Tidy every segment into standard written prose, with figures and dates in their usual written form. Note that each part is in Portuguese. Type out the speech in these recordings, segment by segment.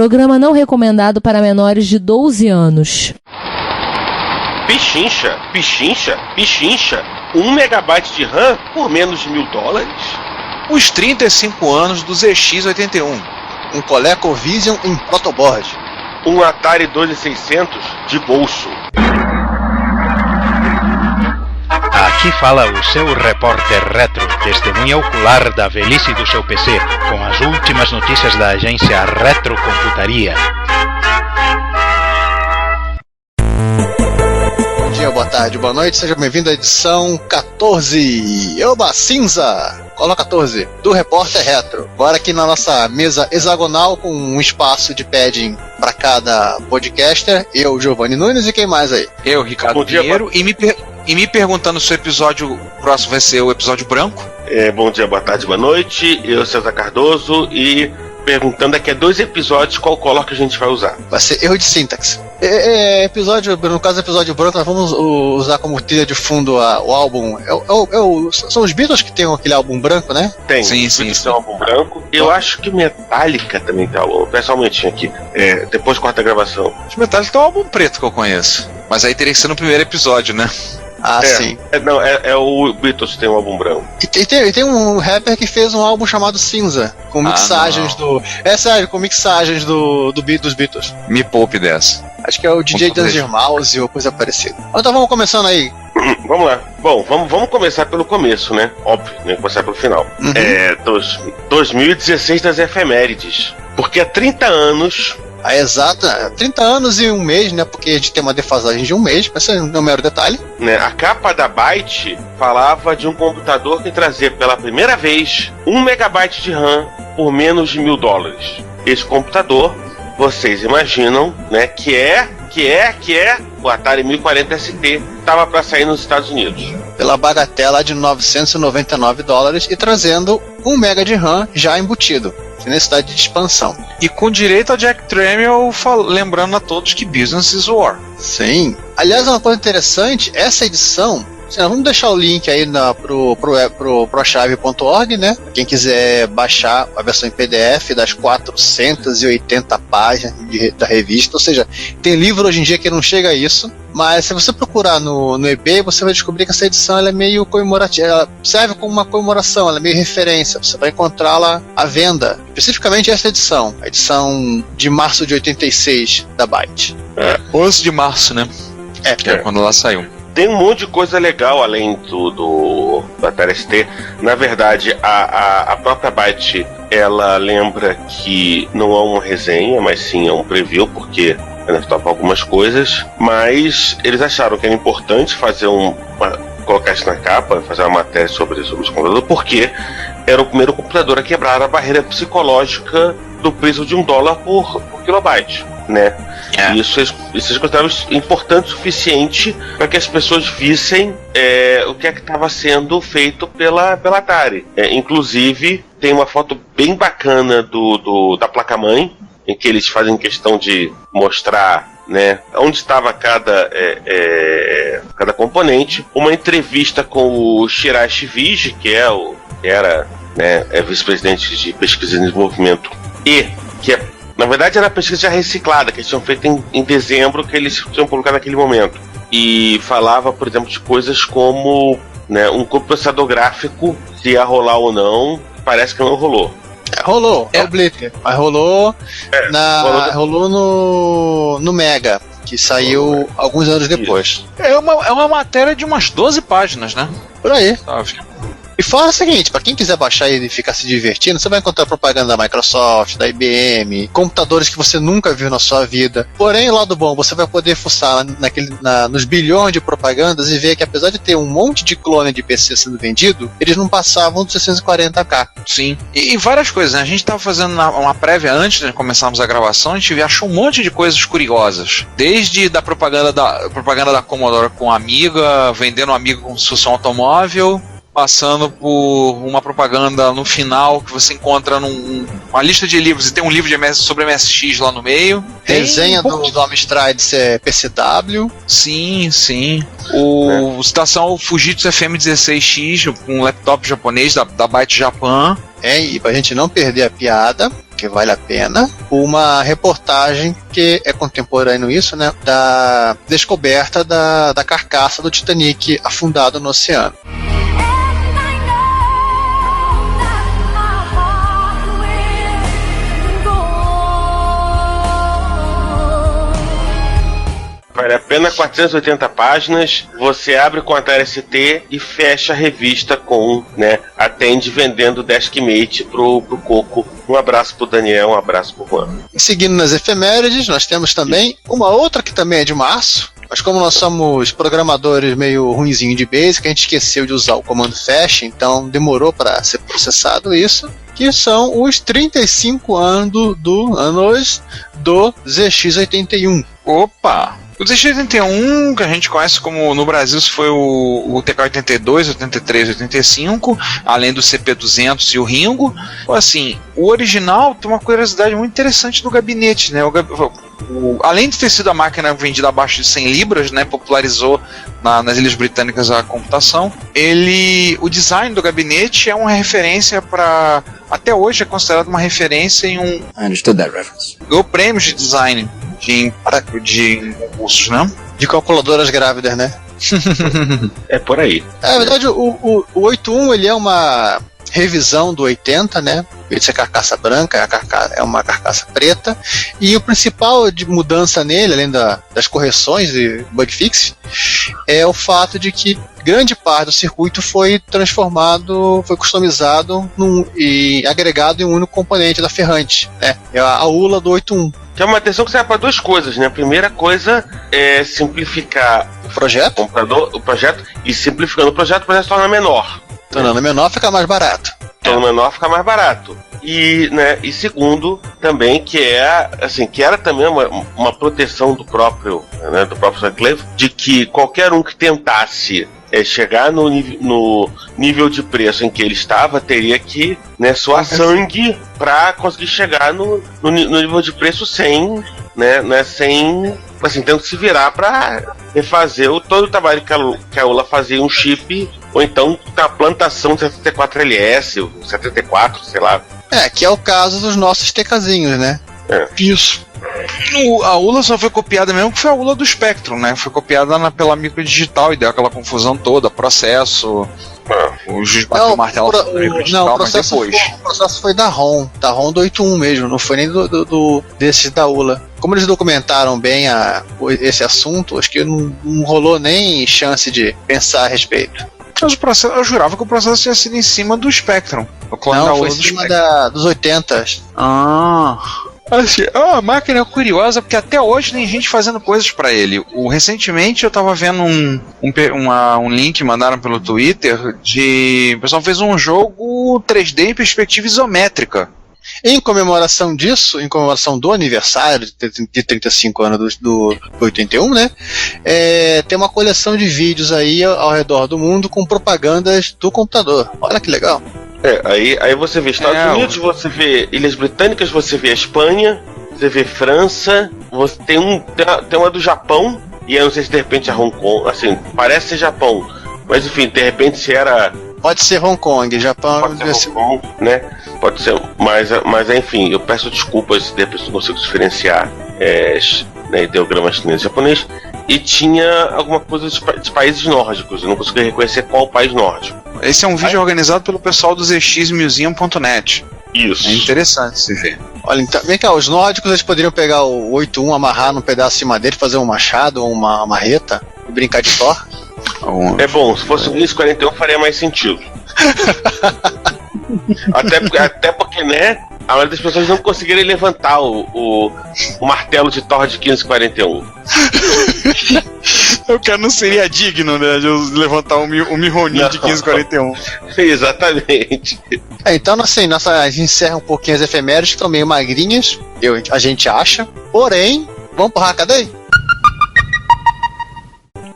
Programa não recomendado para menores de 12 anos. Pichincha, pichincha, pichincha. 1 megabyte de RAM por menos de $1.000? Os 35 anos do ZX81. Um ColecoVision em protoboard. Um Atari 2600 de bolso. Aqui fala o seu repórter retro, testemunha ocular da velhice do seu PC, com as últimas notícias da agência Retrocomputaria. Bom dia, boa tarde, boa noite, seja bem-vindo à edição 14, Oba Cinza, cola 14, do Repórter Retro. Agora aqui na nossa mesa hexagonal com um espaço de padding para cada podcaster, eu, Giovanni Nunes, e quem mais aí? Eu, Ricardo Pinheiro, e me perguntando se o episódio próximo vai ser o episódio branco. Bom dia, boa tarde, boa noite, eu, César Cardoso, e perguntando daqui a 2 episódios qual color que a gente vai usar. Vai ser erro de sintaxe. Episódio, no caso do episódio branco, nós vamos usar como trilha de fundo o álbum. São os Beatles que tem aquele álbum branco, né? Tem, sim. Tem um álbum branco. Eu acho que Metallica também tem álbum. Pessoalmente aqui. Depois corta a gravação. Os Metallica tem um álbum preto que eu conheço. Mas aí teria que ser no primeiro episódio, né? Ah, sim. O Beatles que tem um álbum branco. E tem um rapper que fez um álbum chamado Cinza, com mixagens com mixagens dos Beatles. Me poupe dessa. Acho que é o DJ Danger Mouse ou coisa parecida. Então vamos começando aí. Vamos lá. Bom, vamos começar pelo começo, né? Óbvio, né? Começar pelo final. 2016 das efemérides. Porque há 30 anos... A exata, 30 anos e um mês, né? Porque a gente tem uma defasagem de um mês, mas esse não é um mero detalhe. Né, a capa da Byte falava de um computador que trazia pela primeira vez 1 megabyte de RAM por menos de $1.000. Esse computador, vocês imaginam, né? Que é o Atari 1040 ST, estava para sair nos Estados Unidos. Pela bagatela de $999 e trazendo 1 mega de RAM já embutido. Sem necessidade de expansão. E com direito a Jack Tramiel lembrando a todos que business is war. Sim. Aliás, uma coisa interessante, essa edição, vamos deixar o link aí pro prochave.org, né? Quem quiser baixar a versão em PDF das 480 páginas da revista, ou seja, tem livro hoje em dia que não chega a isso, mas se você procurar no eBay, você vai descobrir que essa edição ela é meio comemorativa, ela serve como uma comemoração, ela é meio referência, você vai encontrá-la à venda, especificamente essa edição, a edição de março de 86 da Byte. 11 de março, né? Que é quando ela saiu. Tem um monte de coisa legal além do Atari ST. Na verdade, a própria Byte, ela lembra que não é uma resenha, mas sim é um preview, porque ela topa algumas coisas, mas eles acharam que era importante fazer colocar isso na capa, fazer uma matéria sobre os computadores, porque era o primeiro computador a quebrar a barreira psicológica do preço de $1 por kilobyte, né? Isso eles consideravam importante o suficiente para que as pessoas vissem o que é que estava sendo feito pela Atari. Inclusive, tem uma foto bem bacana da placa-mãe, em que eles fazem questão de mostrar, né, onde estava cada componente. Uma entrevista com o Shirashi Viji, que era vice-presidente de pesquisa e desenvolvimento, e que na verdade era a pesquisa já reciclada, que eles tinham feito em dezembro, que eles tinham publicado naquele momento. E falava, por exemplo, de coisas como, né, um processador gráfico, se ia rolar ou não. Parece que não rolou. Rolou, é o Blitter, mas rolou no Mega, que saiu alguns anos depois. É uma matéria de umas 12 páginas, né? Por aí. E fala o seguinte, para quem quiser baixar e ficar se divertindo, você vai encontrar propaganda da Microsoft, da IBM, computadores que você nunca viu na sua vida. Porém, o lado bom, você vai poder fuçar nos bilhões de propagandas e ver que apesar de ter um monte de clone de PC sendo vendido, eles não passavam dos 640K. Sim. E várias coisas, né? A gente estava fazendo uma prévia antes de começarmos a gravação, a gente achou um monte de coisas curiosas. Desde da propaganda da Commodore com a Amiga, vendendo a Amiga como se fosse um automóvel, passando por uma propaganda no final que você encontra uma lista de livros e tem um livro sobre MSX lá no meio. Resenha do Amstrad PCW. Sim. Citação Fujitsu FM16X, um laptop japonês da Byte Japan. E pra gente não perder a piada, que vale a pena, uma reportagem que é contemporâneo isso, né, da descoberta da carcaça do Titanic afundado no oceano. Vale a pena, 480 páginas, você abre com a TRST e fecha a revista com, né, a Tandy vendendo Deskmate pro Coco. Um abraço pro Daniel, um abraço pro Juan. E seguindo nas efemérides, nós temos também uma outra que também é de março, mas como nós somos programadores meio ruinzinho de Basic, a gente esqueceu de usar o comando fecha, então demorou para ser processado isso, que são os 35 anos do ZX81. Opa! O ZX81, que a gente conhece como no Brasil foi o TK-82, 83, 85, além do CP200 e o Ringo. Assim, o original tem uma curiosidade muito interessante do gabinete, né? Além de ter sido a máquina vendida abaixo de 100 libras, né, popularizou nas Ilhas Britânicas a computação. O design do gabinete é uma referência para... Até hoje é considerado uma referência em um... I understood that reference. Ganhou prêmios de design de concursos, né? De calculadoras grávidas, né? É por aí. Na verdade, o 81 ele é uma revisão do 80, né? Ele é carcaça branca, é uma carcaça preta. E o principal de mudança nele, além das correções de bug fix, é o fato de que grande parte do circuito foi transformado, foi customizado e agregado em um único componente da ferrante, né? É a ULA do 81. Que é uma atenção que serve para duas coisas, né? A primeira coisa é simplificar o projeto, o projeto, e simplificando o projeto se torna menor. Tornando menor, fica mais barato. Tornando menor, fica mais barato. E, né, e segundo, também, que era também uma proteção do próprio Sutcliffe, de que qualquer um que tentasse chegar no nível de preço em que ele estava, teria que, né, suar sangue para conseguir chegar no nível de preço sem, né, sem, assim, tendo que se virar para refazer todo o trabalho que a ULA fazia um chip, ou então a plantação 74LS, 74, sei lá. Que é o caso dos nossos TKzinhos, né? Isso. A ULA só foi copiada mesmo que foi a ULA do Spectrum, né? Foi copiada pela Microdigital e deu aquela confusão toda, processo. O juiz bateu o martelo sobre a Microdigital, mas depois. O processo foi da ROM do 81 mesmo, não foi nem desses da ULA. Como eles documentaram bem esse assunto, acho que não rolou nem chance de pensar a respeito. Mas o processo, eu jurava que o processo tinha sido em cima do Spectrum. Não, foi em cima dos 80. Assim, a máquina é curiosa porque até hoje tem gente fazendo coisas pra ele. Recentemente eu tava vendo um link que mandaram pelo Twitter o pessoal fez um jogo 3D em perspectiva isométrica. Em comemoração disso, em comemoração do aniversário de 35 anos do 81, né? Tem uma coleção de vídeos aí ao redor do mundo com propagandas do computador. Olha que legal. Aí você vê Estados Unidos, você vê Ilhas Britânicas, você vê a Espanha, você vê França, você tem uma do Japão, e eu não sei se de repente é Hong Kong, assim, parece ser Japão, mas enfim, de repente se era... Pode ser Hong Kong, Japão... Pode ser Hong Kong, né? Pode ser, mas enfim, eu peço desculpas se de repente não consigo diferenciar ideograma chinês e japonês, e tinha alguma coisa de países nórdicos, eu não consegui reconhecer qual país nórdico. Esse é um vídeo organizado pelo pessoal do zxmuseum.net. Isso. É interessante se ver. Olha, então, vem cá, os nórdicos eles poderiam pegar o 81, amarrar num pedaço de madeira, fazer um machado ou uma marreta e brincar de Thor? É bom, se fosse o 1541 faria mais sentido. até porque, né, a maioria das pessoas não conseguiram levantar o martelo de Thor de 1541. O cara não seria digno, né, de levantar o Mjolnir de 1541. Exatamente. Então, assim, a gente encerra um pouquinho as efemérides, que estão meio magrinhas, a gente acha. Porém, vamos pro Hackaday?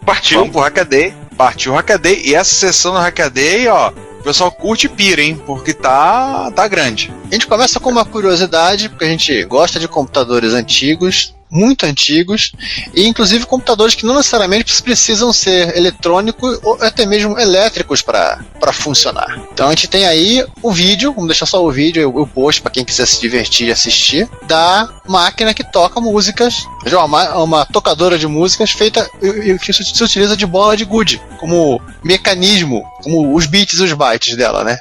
Partiu. Vamos pro Hackaday. Partiu o Hackaday. E essa sessão do Hackaday, ó, o pessoal curte e pira, hein? Porque tá grande. A gente começa com uma curiosidade, porque a gente gosta de computadores antigos. muito antigos, e inclusive computadores que não necessariamente precisam ser eletrônicos ou até mesmo elétricos para funcionar. Então a gente tem aí o vídeo, vamos deixar só o vídeo, o post para quem quiser se divertir e assistir, da máquina que toca músicas, uma tocadora de músicas feita que se utiliza de bola de gude como mecanismo, como os bits e os bytes dela, né?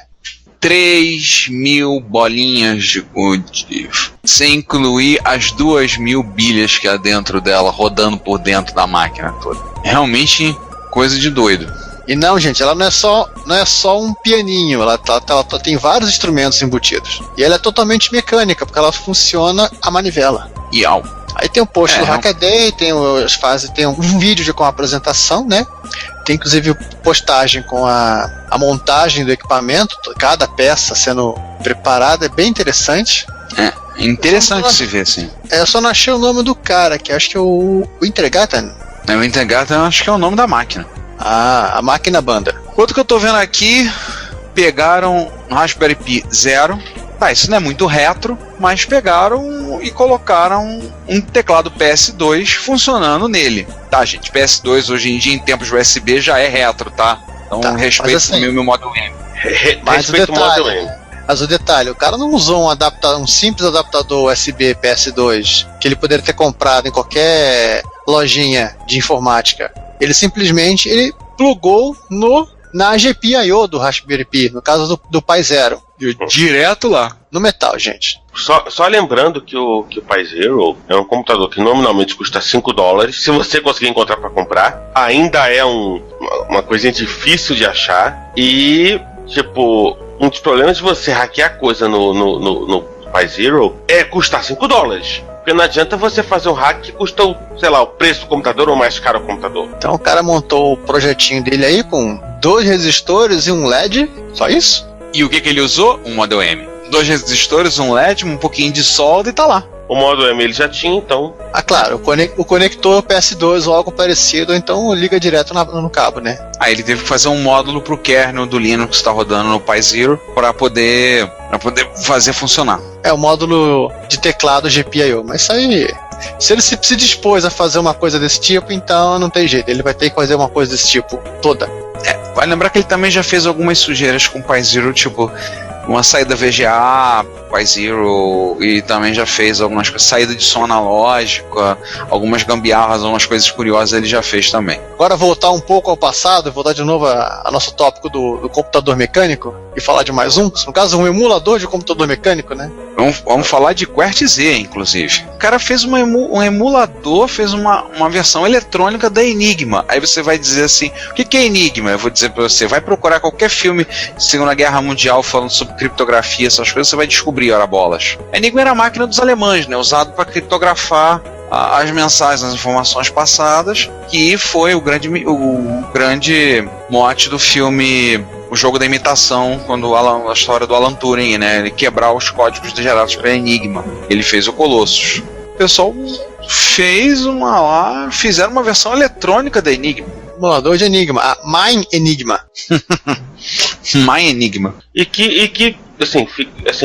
3.000 bolinhas de gude, sem incluir as 2.000 bilhas que há dentro dela, rodando por dentro da máquina toda. Realmente coisa de doido. E não, gente, ela não é só um pianinho, ela tem vários instrumentos embutidos. E ela é totalmente mecânica, porque ela funciona a manivela. Iau. Aí tem o post do Hackaday, tem um vídeo com a apresentação, né? Tem inclusive postagem com a montagem do equipamento, cada peça sendo preparada, é bem interessante. É interessante se ver, assim. Eu só não achei o nome do cara, que acho que é o Intergatan. O Intergatan acho que é o nome da máquina. Ah, a máquina banda. Outro que eu tô vendo aqui, pegaram um Raspberry Pi 0. Tá, isso não é muito retro, mas pegaram e colocaram um teclado PS2 funcionando nele. Tá, gente, PS2 hoje em dia em tempos USB já é retro, tá? Então respeito assim, o meu Model M. Respeito o Model M. Mas o detalhe, o cara não usou um simples adaptador USB PS2 que ele poderia ter comprado em qualquer lojinha de informática. Ele simplesmente plugou na GPIO do Raspberry Pi, no caso do Pi Zero. Direto lá. No metal, gente. Só lembrando que o Pi Zero é um computador que nominalmente custa $5. Se você conseguir encontrar para comprar, ainda é uma coisinha difícil de achar. E, tipo, um dos problemas de você hackear coisa no Pi Zero é custar $5. Porque não adianta você fazer um hack que custa, o preço do computador ou mais caro o computador. Então o cara montou o projetinho dele aí com 2 resistores e um LED, só isso? E o que ele usou? Um Model M. 2 resistores, um LED, um pouquinho de solda e tá lá. O Model M ele já tinha, então... Ah, claro, o conector PS2 ou algo parecido, então liga direto no cabo, né? Aí ele teve que fazer um módulo pro kernel do Linux que está rodando no Pi Zero para poder fazer funcionar. É o módulo de teclado GPIO, mas isso aí... Se ele se dispôs a fazer uma coisa desse tipo, então não tem jeito, ele vai ter que fazer uma coisa desse tipo toda. Vale lembrar que ele também já fez algumas sujeiras com o Pi Zero, tipo uma saída VGA, Pi Zero, e também já fez algumas coisas, saída de som analógica, algumas gambiarras, algumas coisas curiosas ele já fez também. Agora voltar um pouco ao passado, voltar de novo a nosso tópico do computador mecânico e falar de mais um, no caso um emulador de computador mecânico, né? Vamos falar de QWERTZ, inclusive. O cara fez um emulador, fez uma versão eletrônica da Enigma. Aí você vai dizer assim, o que é Enigma? Eu vou dizer pra você, vai procurar qualquer filme de Segunda Guerra Mundial falando sobre criptografia, essas coisas, você vai descobrir, ora bolas. A Enigma era a máquina dos alemães, né? Usado para criptografar as mensagens, as informações passadas, que foi o grande mote do filme O Jogo da Imitação, quando a história do Alan Turing, né? Ele quebrar os códigos gerados pela Enigma. Ele fez o Colossus. O pessoal fizeram uma versão eletrônica da Enigma. Emulador de Enigma, a Mein Enigma. Mein Enigma. E que assim,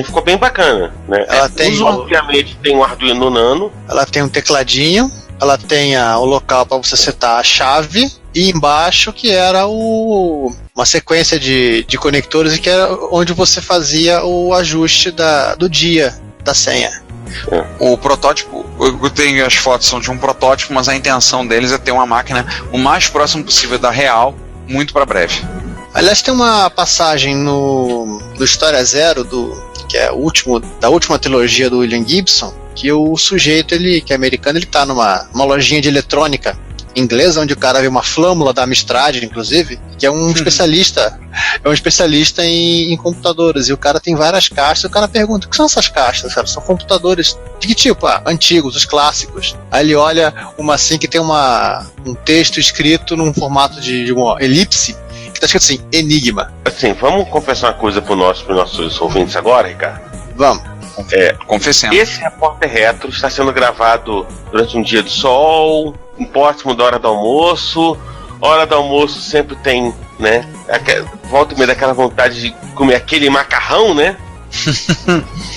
ficou bem bacana, né? Ela tem, obviamente, tem um Arduino Nano. Ela tem um tecladinho, ela tem o local para você setar a chave, e embaixo que era uma sequência de conectores, que era onde você fazia o ajuste do dia da senha. O protótipo, eu tenho as fotos, são de um protótipo, mas a intenção deles é ter uma máquina o mais próximo possível da real, muito para breve. Aliás, tem uma passagem no História Zero, que é da última trilogia do William Gibson, que o sujeito, que é americano, ele tá numa lojinha de eletrônica inglesa, onde o cara vê uma flâmula da Amstrad, inclusive, que é um especialista, em computadores, e o cara tem várias caixas, e o cara pergunta, o que são essas caixas, cara? São computadores de que tipo? Antigos, os clássicos. Aí ele olha uma assim que tem um texto escrito num formato de uma elipse, que tá escrito assim, Enigma. Assim, vamos confessar uma coisa pros nossos ouvintes agora, Ricardo? Vamos. Confessando. Esse Repórter Retro está sendo gravado durante um dia de sol, próximo da hora do almoço. Hora do almoço sempre tem, né? Volta e meia daquela vontade de comer aquele macarrão, né?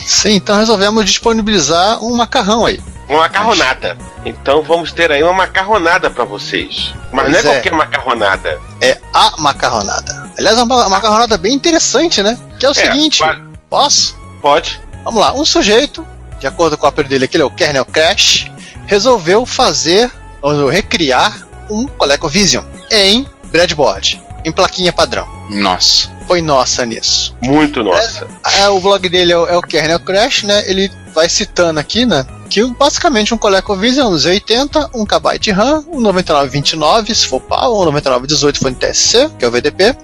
Sim, então resolvemos disponibilizar um macarrão aí. Uma macarronada. Então vamos ter aí uma macarronada pra vocês. Mas não é qualquer macarronada. É a macarronada. Aliás, é uma macarronada bem interessante, né? Que é o seguinte... Posso? Pode. Vamos lá. Um sujeito, de acordo com o apelido dele aqui, ele é o Kernel Crash, resolveu fazer, ou recriar, um ColecoVision em breadboard, em plaquinha padrão. Nossa. Foi nossa nisso. Muito nossa. O blog dele é o Kernel Crash, né? Ele vai citando aqui, né? Que basicamente um ColecoVision, um Z80, 1 KB de RAM, um 9929 se for PAL, um 9918 se for NTSC, que é o VDP,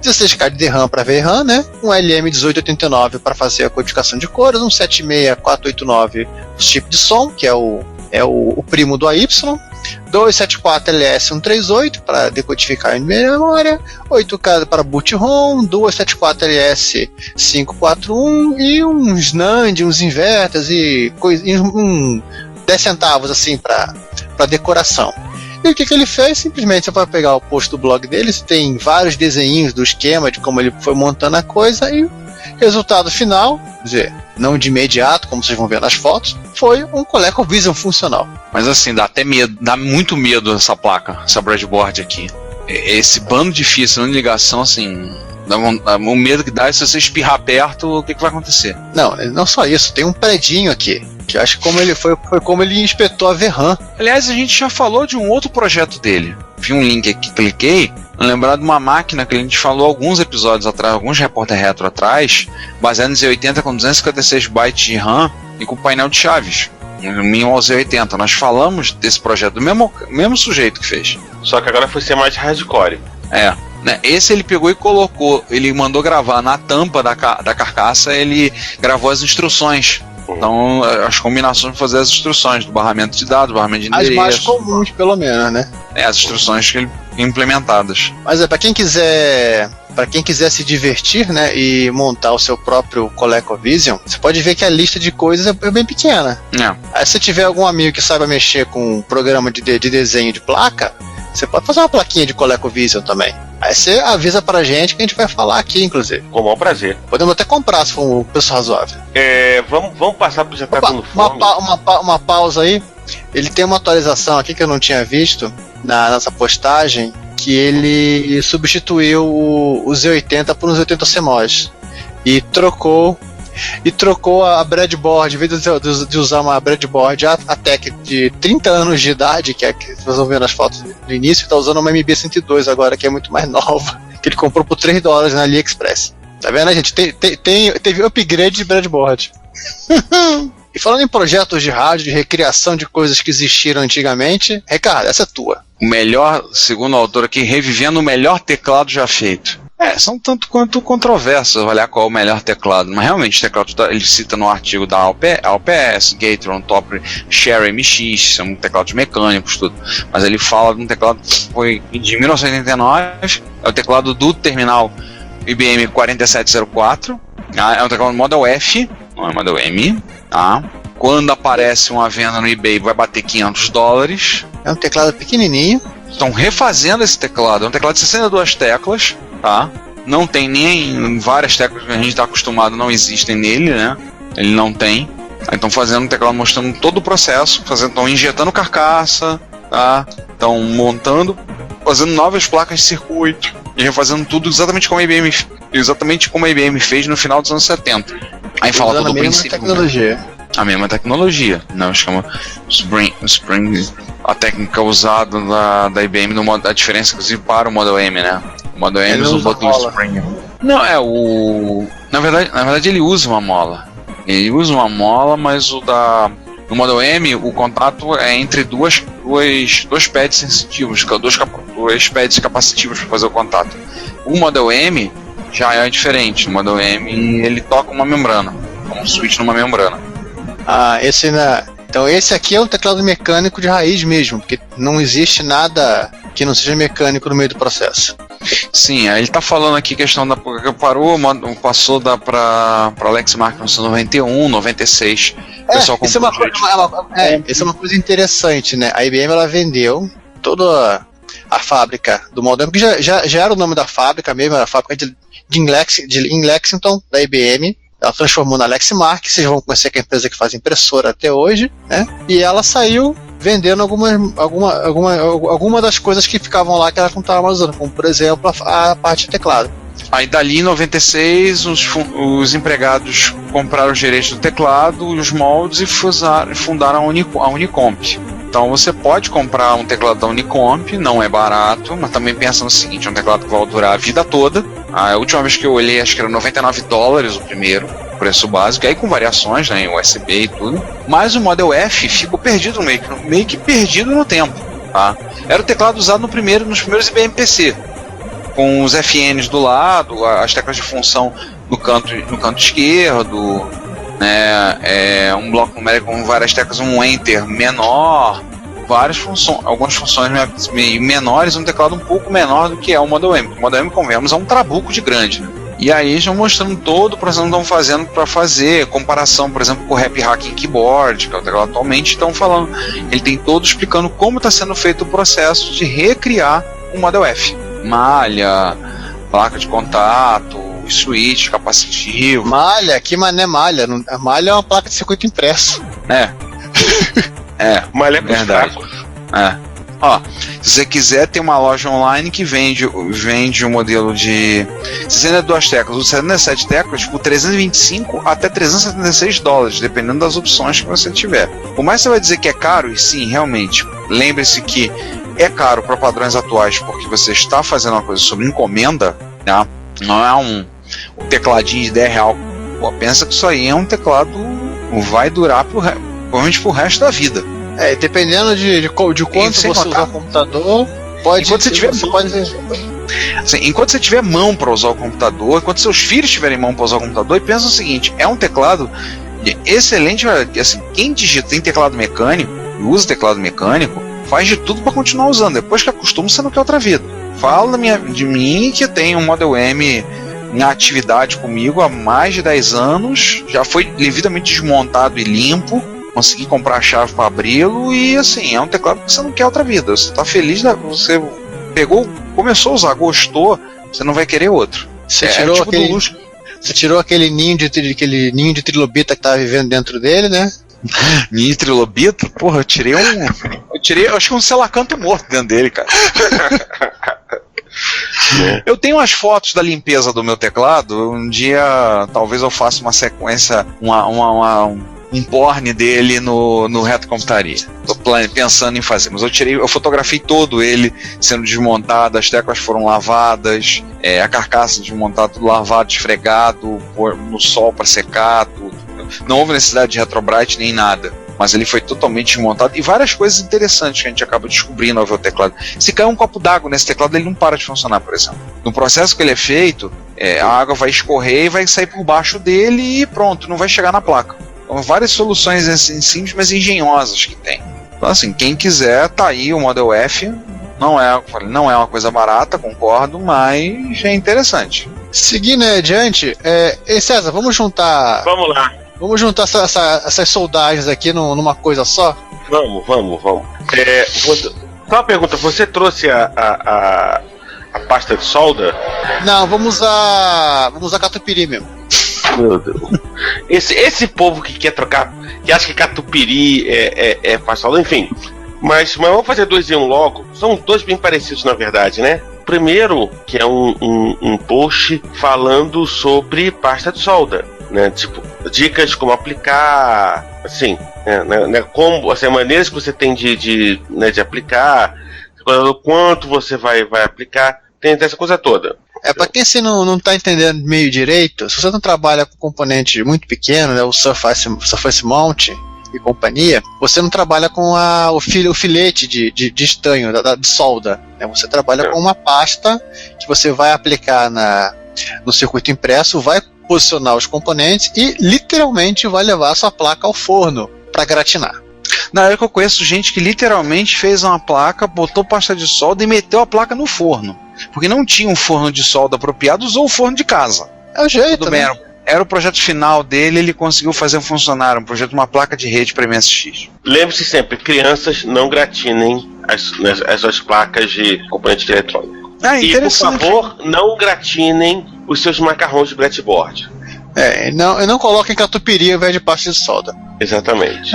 16KB de RAM para VRAM, né? Um LM1889 para fazer a codificação de cores, um 76489 chip de som, que é o primo do AY, 274LS138 para decodificar em memória, 8K para boot ROM, 274LS541 e uns NAND, uns inverters e 10 centavos assim para decoração. E o que ele fez? Simplesmente você vai pegar o post do blog dele, tem vários desenhinhos do esquema de como ele foi montando a coisa e resultado final, quer dizer, não de imediato, como vocês vão ver nas fotos, foi um ColecoVision funcional. Mas assim, dá até medo, dá muito medo essa placa, essa breadboard aqui. Esse bando de fios de ligação, assim, o medo que dá é se você espirrar perto, o que vai acontecer? Não só isso, tem um predinho aqui, que eu acho que como ele foi como ele inspetou a VRAM. Aliás, a gente já falou de um outro projeto dele. Vi um link aqui, cliquei, lembrar de uma máquina que a gente falou alguns episódios atrás, alguns repórter retro atrás, baseado em Z80 com 256 bytes de RAM e com painel de chaves, um mínimo ao Z80. Nós falamos desse projeto do mesmo sujeito que fez. Só que agora foi ser mais hardcore. Né? Esse ele pegou e colocou, ele mandou gravar na tampa da carcaça, ele gravou as instruções. Então, as combinações para fazer as instruções do barramento de dados, barramento de endereço. As mais comuns, pelo menos, né? As instruções implementadas. Mas para quem quiser se divertir, né, e montar o seu próprio ColecoVision, você pode ver que a lista de coisas é bem pequena. Aí se tiver algum amigo que saiba mexer com um programa de desenho de placa, você pode fazer uma plaquinha de ColecoVision também. Aí você avisa pra gente que a gente vai falar aqui, inclusive. Com o maior prazer. Podemos até comprar, se for um preço razoável. Vamos passar pro já tá dando fome. Uma pausa aí. Ele tem uma atualização aqui que eu não tinha visto nessa postagem, que ele substituiu o Z80 por um Z80 CMOS. E trocou a breadboard, em vez de usar uma breadboard até de 30 anos de idade, que é que vocês vão ver nas fotos do início, está usando uma MB102 agora, que é muito mais nova, que ele comprou por $3 na AliExpress. Tá vendo, gente? Teve upgrade de breadboard. E falando em projetos de rádio, de recriação de coisas que existiram antigamente, Ricardo, essa é tua. O melhor, segundo o autor aqui, revivendo o melhor teclado já feito. São tanto quanto controversos avaliar qual é o melhor teclado, mas realmente o teclado ele cita no artigo da ALPS, Gateron, Top, Sherry MX, são teclados mecânicos, tudo. Mas ele fala de um teclado que foi de 1989, é o teclado do terminal IBM 4704, é um teclado Model F, não é Model M, tá? Quando aparece uma venda no eBay vai bater $500. É um teclado pequenininho. Estão refazendo esse teclado, é um teclado de 62 teclas, tá? Não tem nem várias teclas que a gente está acostumado, não existem nele, né? Ele não tem. Aí estão fazendo um teclado mostrando todo o processo, estão injetando carcaça, tá? Estão montando, fazendo novas placas de circuito e refazendo tudo exatamente como a IBM fez no final dos anos 70. Aí fala todo o princípio. A mesma tecnologia, não chama Spring, a técnica usada da IBM no modo, a diferença inclusive para o Model M, né? O Model M usa o botão Spring. Não, na verdade ele usa uma mola. Ele usa uma mola, mas no Model M o contato é entre dois pads sensitivos, dois pads capacitivos para fazer o contato. O Model M já é diferente. No Model M ele toca uma membrana, um switch numa membrana. Então esse aqui é um teclado mecânico de raiz mesmo, porque não existe nada que não seja mecânico no meio do processo. Sim, ele está falando aqui questão da passou para Alex Mark em 91, 96. Isso é uma coisa interessante, né? A IBM ela vendeu toda a fábrica do Model M, que já era o nome da fábrica mesmo, era a fábrica de Lexington da IBM. Ela transformou na Lexmark, vocês vão conhecer que é a empresa que faz impressora até hoje, né? E ela saiu vendendo alguma das coisas que ficavam lá que ela não estava mais usando, como por exemplo a parte de teclado. Aí dali em 96 os empregados compraram os direitos do teclado e os moldes e fundaram a Unicomp. Então você pode comprar um teclado da Unicomp, não é barato, mas também pensa no seguinte, é um teclado que vai durar a vida toda. A última vez que eu olhei, acho que era $99 o primeiro, preço básico, aí com variações, né, USB e tudo. Mas o Model F ficou perdido meio que perdido no tempo, tá? Era o teclado usado nos primeiros IBM PC, com os FNs do lado, as teclas de função no canto esquerdo, né, um bloco numérico com várias teclas, um Enter menor, algumas funções meio menores, um teclado um pouco menor do que é o Model M. O Model M, convenhamos, é um trabuco de grande, né? E aí estão mostrando todo o processo que estão fazendo para fazer comparação, por exemplo, com o Happy Hacking Keyboard, que é o teclado atualmente, estão falando, ele tem todo explicando como está sendo feito o processo de recriar o Model F. Malha, placa de contato, switch, capacitivo. Malha? Que mané malha? A malha é uma placa de circuito impresso. Malha é verdade. Ó, se você quiser, tem uma loja online que vende o modelo de 62 teclas ou 77 teclas por $325 até $376, dependendo das opções que você tiver. Por mais que você vai dizer que é caro, e sim, realmente, lembre-se que é caro para padrões atuais porque você está fazendo uma coisa sob encomenda, né? Não é um tecladinho de R$10. Pô, pensa que isso aí é um teclado que vai durar provavelmente pro resto da vida. Dependendo de quanto você usar o computador, enquanto você tiver mão para usar o computador, enquanto seus filhos tiverem mão para usar o computador, e pensa o seguinte, é um teclado excelente, assim, quem digita tem teclado mecânico e usa teclado mecânico, faz de tudo para continuar usando. Depois que acostuma, você não quer outra vida. Fala de mim que tem um Model M em atividade comigo há mais de 10 anos, já foi devidamente desmontado e limpo, consegui comprar a chave para abri-lo e assim, é um teclado que você não quer outra vida. Você está feliz, você pegou, começou a usar, gostou, você não vai querer outro. Você tirou aquele ninho de trilobita que estava vivendo dentro dele, né? Ninho de trilobita? Porra, eu tirei acho que um selacanto morto dentro dele, cara. Eu tenho umas fotos da limpeza do meu teclado. Um dia talvez eu faça uma sequência, um porn dele no Retrocomputaria. Tô pensando em fazer, mas eu fotografei todo ele sendo desmontado, as teclas foram lavadas, a carcaça desmontada, tudo lavado, esfregado, no sol para secar, tudo. Não houve necessidade de Retrobrite nem nada, mas ele foi totalmente desmontado, e várias coisas interessantes que a gente acaba descobrindo ao ver o teclado. Se cair um copo d'água nesse teclado, ele não para de funcionar, por exemplo. No processo que ele é feito, a água vai escorrer e vai sair por baixo dele e pronto, não vai chegar na placa. Então, várias soluções assim, simples, mas engenhosas que tem. Então assim, quem quiser, tá aí o Model F. Não é uma coisa barata, concordo, mas é interessante. Seguindo adiante, César, vamos juntar... Vamos lá. Vamos juntar essas soldagens aqui numa coisa só? Vamos. Só uma pergunta, você trouxe a pasta de solda? Não, vamos usar catupiry mesmo. Meu Deus. Esse povo que quer trocar, que acha que catupiry é pasta de solda, enfim. Mas vamos fazer 2 em 1 logo. São 2 bem parecidos, na verdade, né? Primeiro, que é um post falando sobre pasta de solda, né? Tipo, dicas como aplicar, assim, né? Como, assim, maneiras que você tem de aplicar, quanto você vai aplicar, tem essa coisa toda. Pra quem assim não tá entendendo meio direito, se você não trabalha com componente muito pequeno, né, o Surface Mount e companhia, você não trabalha com o filete de estanho, de solda, né? Você trabalha com uma pasta que você vai aplicar no circuito impresso, vai posicionar os componentes e literalmente vai levar a sua placa ao forno para gratinar. Na época eu conheço gente que literalmente fez uma placa, botou pasta de solda e meteu a placa no forno, porque não tinha um forno de solda apropriado, usou o forno de casa. É o jeito, tudo bem, era o projeto final dele, ele conseguiu fazer funcionar um projeto de uma placa de rede para MSX. Lembre-se sempre, crianças não gratinem as suas placas de componente eletrônico. E por favor, não gratinem os seus macarrões de breadboard. Não coloquem catupiry ao invés de pasta de solda. Exatamente.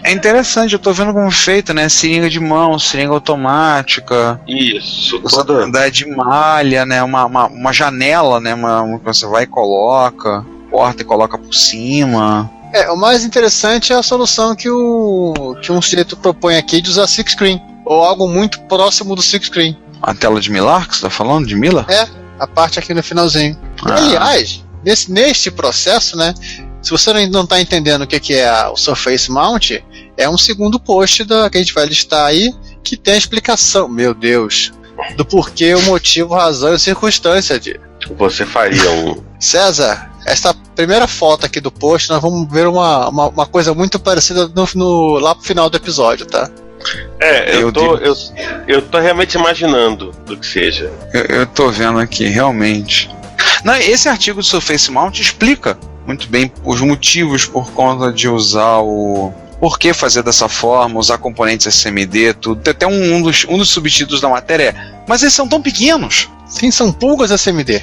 É interessante, eu tô vendo como é feito, né? Seringa de mão, seringa automática. Isso, toda... Da de malha, né? Uma janela, né? Uma que você vai e coloca, corta e coloca por cima. O mais interessante é a solução que um sujeito propõe aqui de usar six screen, ou algo muito próximo do six screen. A tela de Millar que você tá falando? De Miller? A parte aqui no finalzinho. Aliás, neste processo, né? Se você não está entendendo o que é o Surface Mount, é um segundo post que a gente vai listar aí, que tem a explicação, meu Deus, do porquê, o motivo, razão e circunstância de... Você faria um... César, essa primeira foto aqui do post, nós vamos ver uma coisa muito parecida lá pro final do episódio, tá? Eu tô realmente imaginando do que seja. Eu tô vendo aqui, realmente. Não, esse artigo do Surface Mount explica muito bem os motivos por conta de usar por que fazer dessa forma, usar componentes SMD, tudo. Tem até um dos subtítulos da matéria mas eles são tão pequenos. Sim, são pulgas SMD.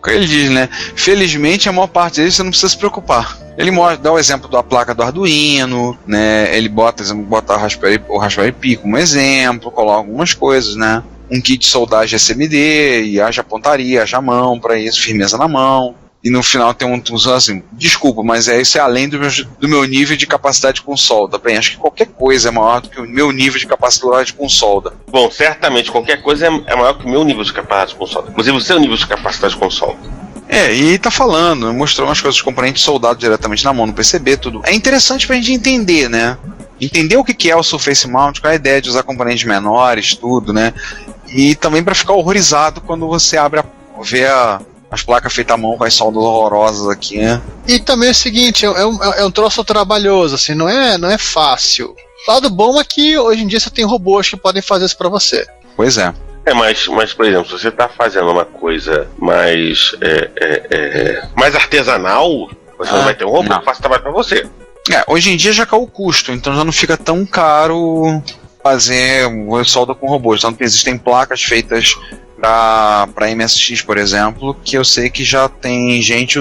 Ele diz, né? Felizmente a maior parte deles você não precisa se preocupar. Ele dá o exemplo da placa do Arduino, né? Ele bota o Raspberry Pi como exemplo, coloca algumas coisas, né? Um kit de soldagem SMD, e haja pontaria, haja mão para isso, firmeza na mão. E no final tem um assim, desculpa, mas isso é além do meu nível de capacidade com solda. Bem, acho que qualquer coisa é maior do que o meu nível de capacidade com solda. Bom, certamente qualquer coisa é maior que o meu nível de capacidade com solda. Inclusive o seu nível de capacidade com solda. E tá falando, mostrou umas coisas dos componentes soldados diretamente na mão, no PCB, tudo. É interessante pra gente entender, né? Entender o que é o Surface Mount, qual é a ideia de usar componentes menores, tudo, né? E também pra ficar horrorizado quando você vê as placas feitas à mão com as soldas horrorosas aqui, né? E também é o seguinte, é um troço trabalhoso, assim, não é fácil. O lado bom é que hoje em dia você tem robôs que podem fazer isso pra você. Pois é. Mas, por exemplo, se você está fazendo uma coisa mais artesanal, você não vai ter um robô que faça trabalho para você. Hoje em dia já caiu o custo, então já não fica tão caro fazer solda com robôs. Tanto que existem placas feitas para MSX, por exemplo, que eu sei que já tem gente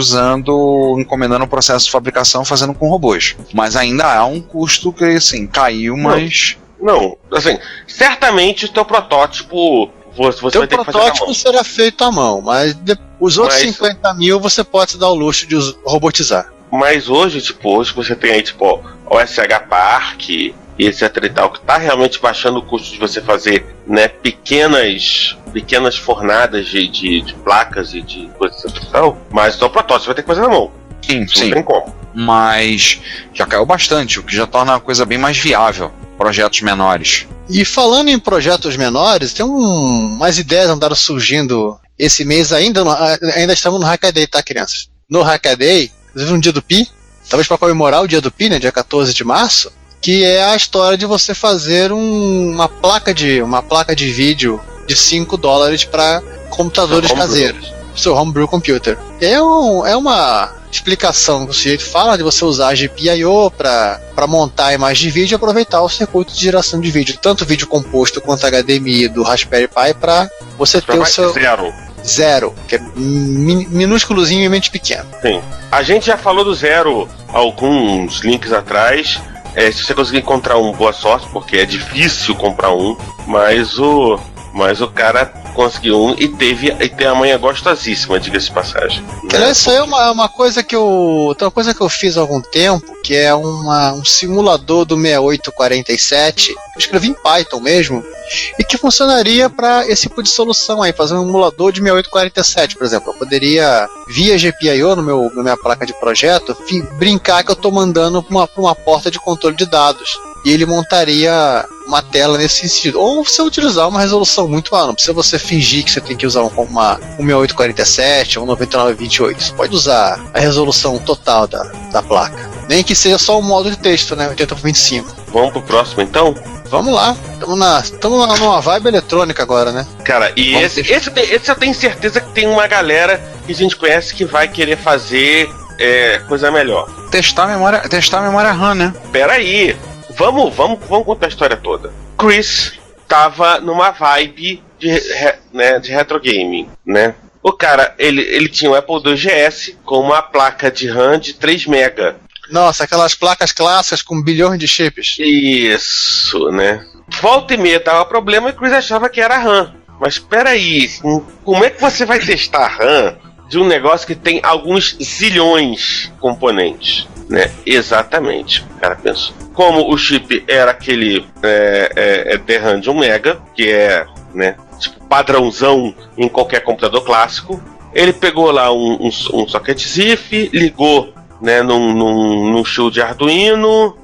encomendando o processo de fabricação fazendo com robôs. Mas ainda há um custo que, assim, caiu, mas... Não, assim, certamente o teu protótipo você vai ter que fazer. O protótipo será feito à mão, mas os outros 50 mil você pode se dar o luxo de robotizar. Mas hoje você tem aí, o SH Park e etc e tal, que tá realmente baixando o custo de você fazer, né, pequenas fornadas de placas e de coisas assim, mas o teu protótipo vai ter que fazer na mão. Sim. Não tem como. Mas já caiu bastante, o que já torna a coisa bem mais viável. Projetos menores. E falando em projetos menores, tem umas ideias andaram surgindo esse mês ainda estamos no Hackaday, tá, crianças? No Hackaday, inclusive no dia do Pi, talvez para comemorar o dia do Pi, né, dia 14 de março, que é a história de você fazer uma placa de vídeo de $5 para computadores caseiros, seu homebrew computer. É uma explicação que o sujeito fala de você usar a GPIO para montar a imagem de vídeo e aproveitar o circuito de geração de vídeo, tanto vídeo composto quanto HDMI do Raspberry Pi, para você ter o seu Zero, que é minúsculozinho e mente pequeno. Sim. A gente já falou do Zero alguns links atrás. Se você conseguir encontrar um, boa sorte, porque é difícil comprar um, mas o cara conseguiu um e tem a manha gostosíssima, diga-se de passagem. Né? Isso aí é uma coisa que eu fiz há algum tempo, que é um simulador do 6847, eu escrevi em Python mesmo, e que funcionaria para esse tipo de solução aí, fazer um emulador de 6847, por exemplo. Eu poderia, via GPIO na minha placa de projeto, brincar que eu estou mandando para uma porta de controle de dados. E ele montaria uma tela nesse sentido. Ou você utilizar uma resolução muito alta. Não precisa você fingir que você tem que usar um 6847 ou um 9928. Você pode usar a resolução total da placa. Nem que seja só o modo de texto, né? 80x25. Vamos pro próximo então? Vamos lá. Estamos numa vibe eletrônica agora, né? Cara, e esse eu tenho certeza que tem uma galera que a gente conhece que vai querer fazer coisa melhor. Testar a memória RAM, né? Pera aí. Vamos contar a história toda. Chris tava numa vibe de retro gaming, né? O cara, ele tinha um Apple II GS com uma placa de RAM de 3 MB. Nossa, aquelas placas clássicas com bilhões de chips. Isso, né? Volta e meia dava problema e o Chris achava que era RAM. Mas peraí, como é que você vai testar RAM de um negócio que tem alguns zilhões de componentes? Né? Exatamente, o cara pensou. Como o chip era aquele DRAM de 1 MB, que é, né, tipo padrãozão em qualquer computador clássico, ele pegou lá um socket ZIF, ligou, né, num show de Arduino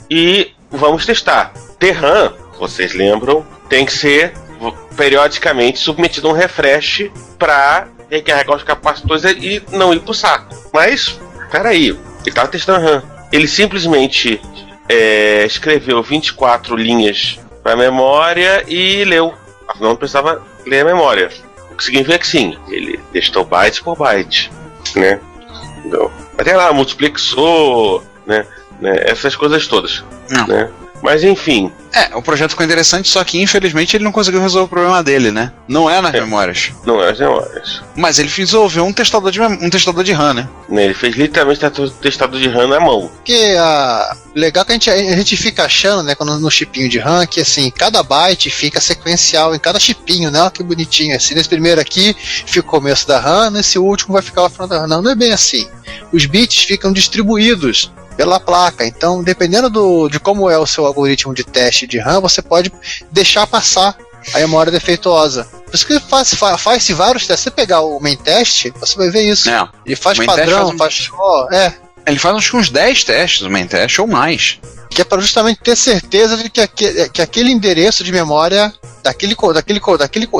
e vamos testar. DRAM, vocês lembram, tem que ser periodicamente submetido a um refresh para recarregar os capacitores e não ir pro saco. Mas, peraí, ele estava testando RAM. Ele simplesmente escreveu 24 linhas para a memória e leu. Afinal, não precisava ler a memória. O que significa que sim, ele testou byte por byte, né? Então, até lá, multiplexou, né? Essas coisas todas. Não. Né? Mas enfim. O projeto ficou interessante, só que infelizmente ele não conseguiu resolver o problema dele, né? Não é nas memórias. Não é nas memórias. Mas ele resolveu um testador de RAM, né? Ele fez literalmente o testador de RAM na mão. Porque legal que a gente fica achando, né, quando no chipinho de RAM, que assim, cada byte fica sequencial em cada chipinho, né? Olha que bonitinho. Assim, nesse primeiro aqui fica o começo da RAM, nesse último vai ficar o final da RAM. Não é bem assim. Os bits ficam distribuídos pela placa, então dependendo de como é o seu algoritmo de teste de RAM, você pode deixar passar a memória defeituosa. Por isso que faz-se vários testes. Se você pegar o main test, você vai ver isso. Ele faz padrão, faz Ele faz acho que uns 10 testes, o main test, ou mais. Que é para justamente ter certeza de que aquele endereço de memória daquele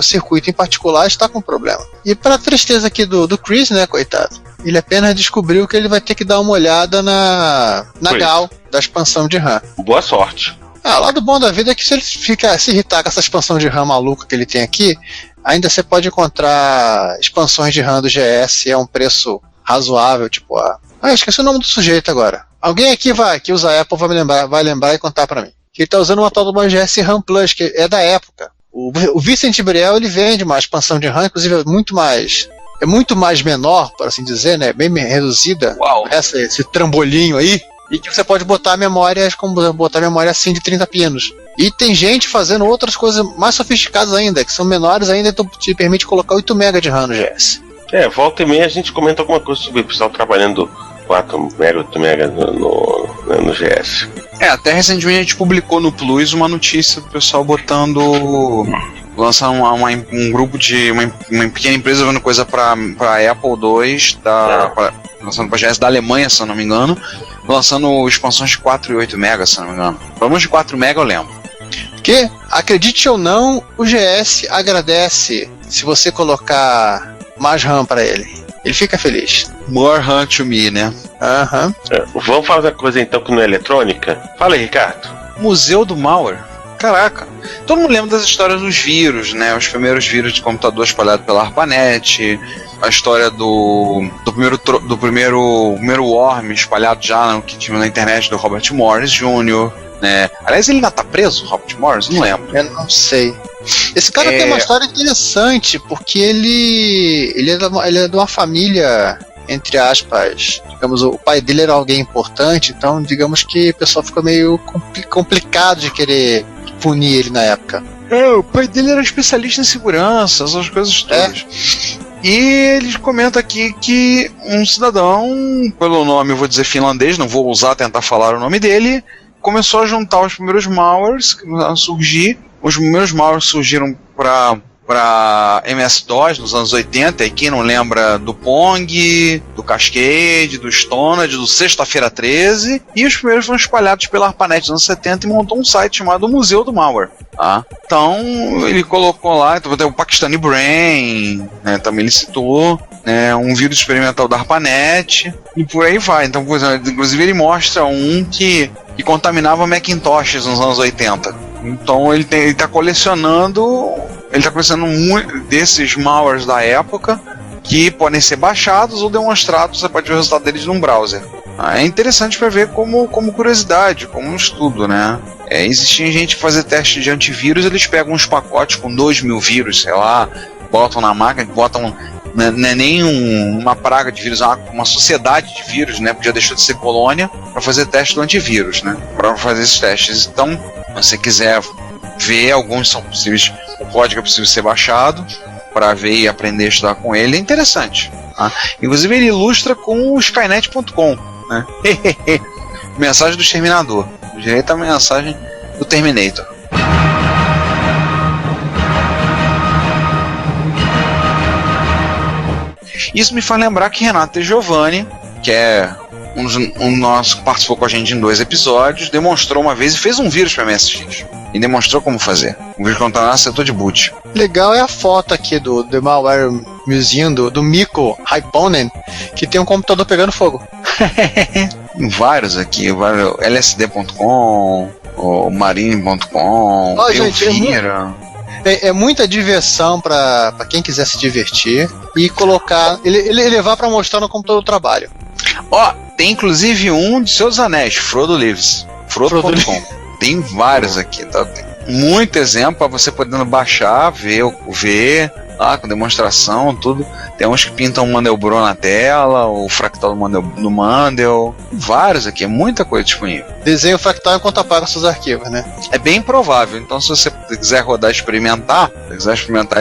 circuito em particular está com problema. E para tristeza aqui do Chris, né, coitado, ele apenas descobriu que ele vai ter que dar uma olhada na GAL da expansão de RAM. Boa sorte. O lado bom da vida é que se ele se irritar com essa expansão de RAM maluca que ele tem aqui, ainda você pode encontrar expansões de RAM do GS a um preço razoável, tipo esqueci o nome do sujeito agora. Alguém aqui que usa Apple vai lembrar e contar pra mim. Que ele tá usando uma tal de uma GS RAM Plus, que é da época. O Vicent Briel, ele vende uma expansão de RAM, inclusive é muito mais menor, por assim dizer, né? Bem reduzida. Uau. Esse trambolinho aí. E que você pode botar memórias, como botar memória assim de 30 pinos. E tem gente fazendo outras coisas mais sofisticadas ainda, que são menores ainda, então te permite colocar 8 MB de RAM no GS. Volta e meia a gente comenta alguma coisa sobre o pessoal trabalhando 4 MB, 8 MB no GS. Até recentemente a gente publicou no Plus uma notícia do pessoal lançar um grupo de uma pequena empresa fazendo coisa para Apple II, lançando para GS da Alemanha, se eu não me engano, lançando expansões de 4 e 8 MB, se eu não me engano. Pelo menos de 4 MB eu lembro. Porque, acredite ou não, o GS agradece se você colocar mais RAM para ele. Ele fica feliz. More RAM to me, né? Aham. Vamos fazer coisa então que não é eletrônica? Fala aí, Ricardo. Museu do Malware. Caraca, todo mundo lembra das histórias dos vírus, né? Os primeiros vírus de computador espalhados pela ARPANET, a história do primeiro worm espalhado já que tinha na internet do Robert Morris Jr., né? Aliás, ele ainda tá preso, Robert Morris? Não lembro. Eu não sei. Esse cara tem uma história interessante, porque ele é de uma família, entre aspas, digamos, o pai dele era alguém importante, então digamos que o pessoal ficou meio complicado de querer punir ele na época. O pai dele era especialista em segurança, essas coisas todas. E ele comenta aqui que um cidadão, pelo nome eu vou dizer finlandês, não vou tentar falar o nome dele, começou a juntar os primeiros malwares que começaram a surgir. Os primeiros malwares surgiram para MS-DOS nos anos 80, e quem não lembra do Pong, do Cascade, do Stoned, do Sexta-feira 13, e os primeiros foram espalhados pela ARPANET nos anos 70 e montou um site chamado Museu do Malware. Então ele colocou lá, então, tem o Pakistani Brain, né, também ele citou, né, um vírus experimental da ARPANET, e por aí vai. Então, por exemplo, inclusive ele mostra um que contaminava Macintoshes nos anos 80. Então ele está colecionando desses malwares da época que podem ser baixados ou demonstrados, você pode ver o resultado deles num browser. É interessante para ver como curiosidade, como um estudo, né? Existia gente que fazia teste de antivírus, eles pegam uns pacotes com 2.000 vírus, sei lá, botam na máquina, botam Não é nem uma praga de vírus, é uma sociedade de vírus, né? Porque já deixou de ser colônia para fazer teste do antivírus, né? Para fazer esses testes. Então, se você quiser ver, alguns são possíveis, o código é possível ser baixado para ver e aprender a estudar com ele, é interessante. Tá? Inclusive ele ilustra com o Skynet.com, né? Mensagem do Exterminador, direito à mensagem do Terminator. Isso me faz lembrar que Renato Giovanni, que é um nosso que participou com a gente em 2 episódios, demonstrou uma vez e fez um vírus para MSX. E demonstrou como fazer. Um vírus contra o setor de boot. Legal é a foto aqui do The Malware Museum do Mikko Hyponen, que tem um computador pegando fogo. Vários aqui, lsd.com, o marine.com, Elvira. É muita diversão para quem quiser se divertir e colocar, ele levar para mostrar no computador do trabalho. Ó, tem inclusive um de Seus Anéis, Frodo Lives, Frodo.com. Tem vários aqui, tá? Tem muito exemplo para você podendo baixar, ver lá com demonstração, tudo. Tem uns que pintam o Mandelbrot na tela, o fractal do Mandel. Vários aqui, é muita coisa disponível. Desenho fractal enquanto apaga seus arquivos, né? É bem improvável, então se você quiser rodar experimentar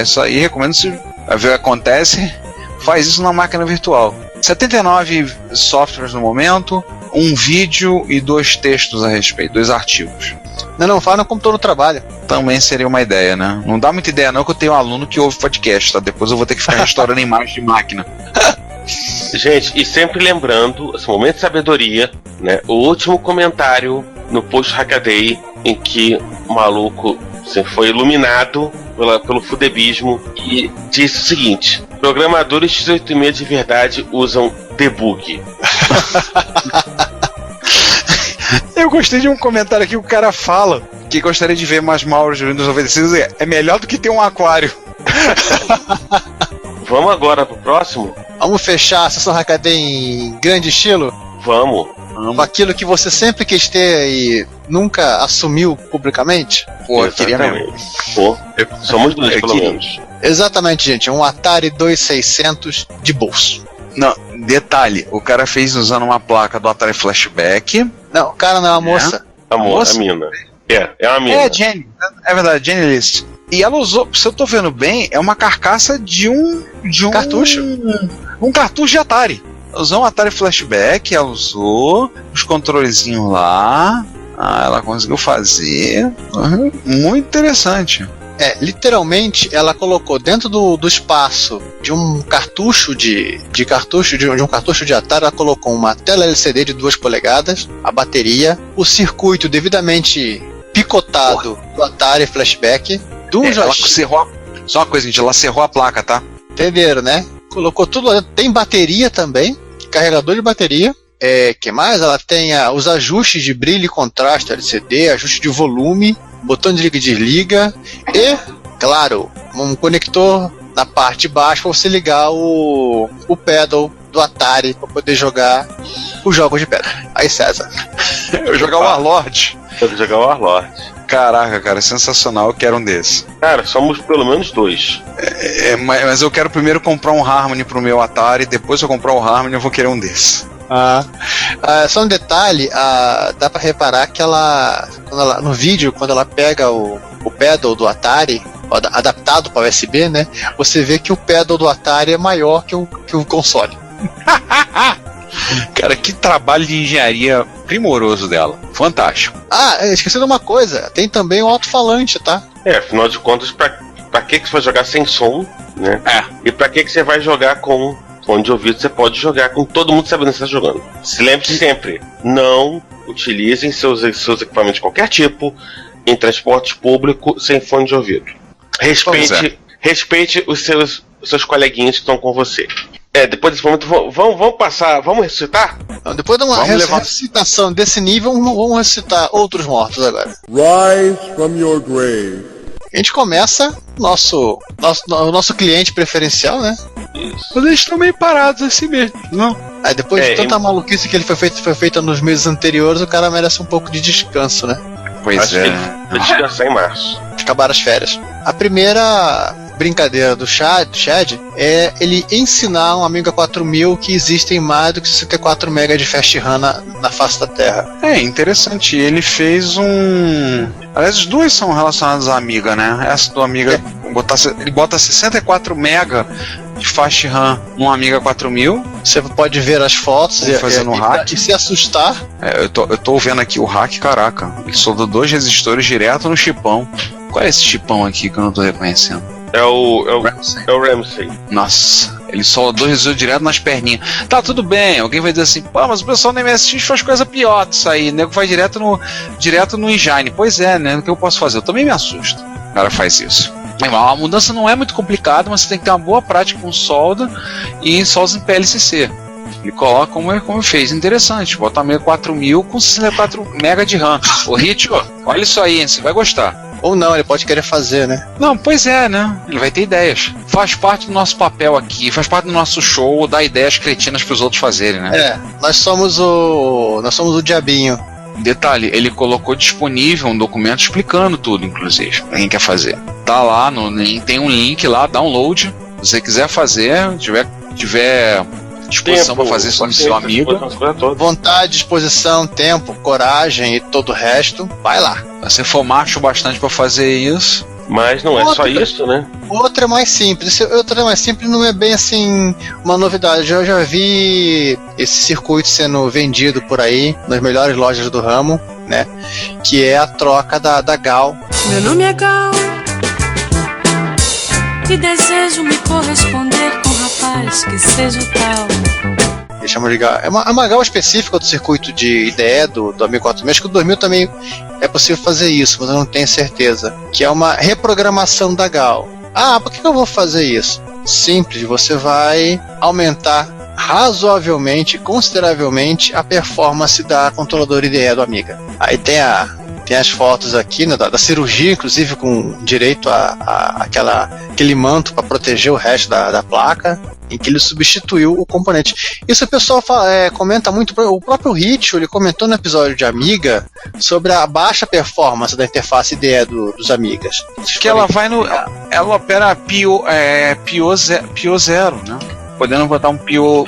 isso aí, recomendo se ver o que acontece, faz isso na máquina virtual. 79 softwares no momento, um vídeo e 2 textos a respeito, 2 artigos. Não, fala no computador do trabalho. Também seria uma ideia, né? Não dá muita ideia não, que eu tenho um aluno que ouve podcast, tá? Depois eu vou ter que ficar restaurando imagem de máquina. Gente, e sempre lembrando, esse momento de sabedoria, né? O último comentário no post Hackaday, em que o maluco foi iluminado pelo fudebismo e disse o seguinte: programadores x86 de verdade usam debug. Eu gostei de um comentário aqui, o cara fala que gostaria de ver mais malwares de Windows 96, é melhor do que ter um aquário. Vamos agora pro próximo? Vamos fechar a sessão Hackaday em grande estilo? Vamos. Com aquilo que você sempre quis ter e nunca assumiu publicamente? Pô, eu queria mesmo. Pô, somos 2 pelo menos. Exatamente, gente, um Atari 2600 de bolso. Não, detalhe, o cara fez usando uma placa do Atari Flashback. Não, o cara não é uma moça. A mina. É uma mina. É, Jenny, é verdade, Jenny List. E ela usou, se eu tô vendo bem, é uma carcaça de um cartucho. Um cartucho de Atari. Ela usou um Atari Flashback, ela usou os controlezinhos lá. Ela conseguiu fazer. Muito interessante. Literalmente ela colocou dentro do espaço de um cartucho de um cartucho de Atari, ela colocou uma tela LCD de 2 polegadas, a bateria, o circuito devidamente picotado do Atari Flashback, ela cerrou só uma coisa, gente, ela cerrou a placa, tá? Entenderam, né? Colocou tudo lá. Tem bateria também, carregador de bateria. Que mais? Ela tem os ajustes de brilho e contraste LCD, ajuste de volume, botão de liga e desliga e, claro, um conector na parte de baixo para você ligar o pedal do Atari para poder jogar os jogos de pedal. Aí, César. Eu jogar o Warlord. Eu jogar o Warlord. Caraca, cara, é sensacional, eu quero um desse. Cara, somos pelo menos 2. Mas eu quero primeiro comprar um Harmony pro meu Atari, depois se eu comprar o Harmony eu vou querer um desse. Só um detalhe, dá pra reparar que no vídeo, quando ela pega o pedal do Atari, adaptado para USB, né? Você vê que o pedal do Atari é maior que o console. Cara, que trabalho de engenharia primoroso dela. Fantástico. Esqueci de uma coisa, tem também o alto-falante, tá? Afinal de contas, pra que você vai jogar sem som, né? E pra que você vai jogar com fone de ouvido? Você pode jogar com todo mundo sabendo que você está jogando. Se lembre sempre, não utilizem seus equipamentos de qualquer tipo em transporte público sem fone de ouvido. Respeite os seus coleguinhas que estão com você. Depois desse momento, vamos ressuscitar? Depois de uma ressuscitação desse nível, vamos ressuscitar outros mortos agora. Rise from your grave. A gente começa nosso cliente preferencial, né? Isso. Mas eles estão meio parados assim mesmo, não? Depois de tanta maluquice que ele foi feita nos meses anteriores, o cara merece um pouco de descanso, né? Pois Acho que ele vai descansar em março. Acabaram as férias. A primeira brincadeira do Chad é ele ensinar um Amiga 4000 que existem mais do que 64 MB de Fast RAM na face da Terra. É interessante. Ele fez um. Aliás, as duas são relacionadas à Amiga, né? Essa do Amiga, ele bota 64 MB de Fast RAM num Amiga 4000. Você pode ver as fotos hack e se assustar. Eu tô vendo aqui o hack, caraca. Ele soldou 2 resistores direto no chipão. Qual é esse chipão aqui que eu não tô reconhecendo? É o Ramsey. Nossa, ele soldou 2 resistores direto nas perninhas. Tá, tudo bem. Alguém vai dizer assim, pô, mas o pessoal no MSX faz coisa pior disso aí. O nego faz direto no engine. Pois é, né? O que eu posso fazer? Eu também me assusto. O cara faz isso. A mudança não é muito complicada, mas você tem que ter uma boa prática com solda e soldas em PLCC. Ele coloca como fez. Interessante. Botar Amiga 4000 com 64 MB de RAM. Ô, Ritio, olha isso aí, hein? Você vai gostar. Ou não, ele pode querer fazer, né? Não, pois é, né? Ele vai ter ideias. Faz parte do nosso papel aqui, faz parte do nosso show, dar ideias cretinas pros outros fazerem, né? Nós somos o diabinho. Detalhe, ele colocou disponível um documento explicando tudo, inclusive, pra quem quer fazer. Tá lá, tem um link lá, download. Se você quiser fazer, tiver disposição para fazer isso no seu amigo. Vontade, disposição, tempo, coragem e todo o resto, vai lá. Se você for macho bastante para fazer isso. Mas não é só isso, né? Outra é mais simples. Outra é mais simples, não é bem assim uma novidade. Eu já vi esse circuito sendo vendido por aí nas melhores lojas do ramo, né? Que é a troca da GAL. Meu nome é Gal e desejo me corresponder com um rapaz que seja o tal. Eles chamam de GAL. É uma GAL específica do circuito de IDE do Amiga 4000. Acho que o 2000 também é possível fazer isso, mas eu não tenho certeza. Que é uma reprogramação da GAL. Ah, por que eu vou fazer isso? Simples, você vai aumentar razoavelmente, consideravelmente, a performance da controladora IDE do Amiga. Aí tem as fotos aqui, né, da cirurgia, inclusive com direito a aquele manto para proteger o resto da placa, em que ele substituiu o componente. Isso o pessoal comenta muito. O próprio Ritio, ele comentou no episódio de Amiga sobre a baixa performance da interface IDE dos Amigas. Que ela opera PIO 0, né? Podendo botar um PIO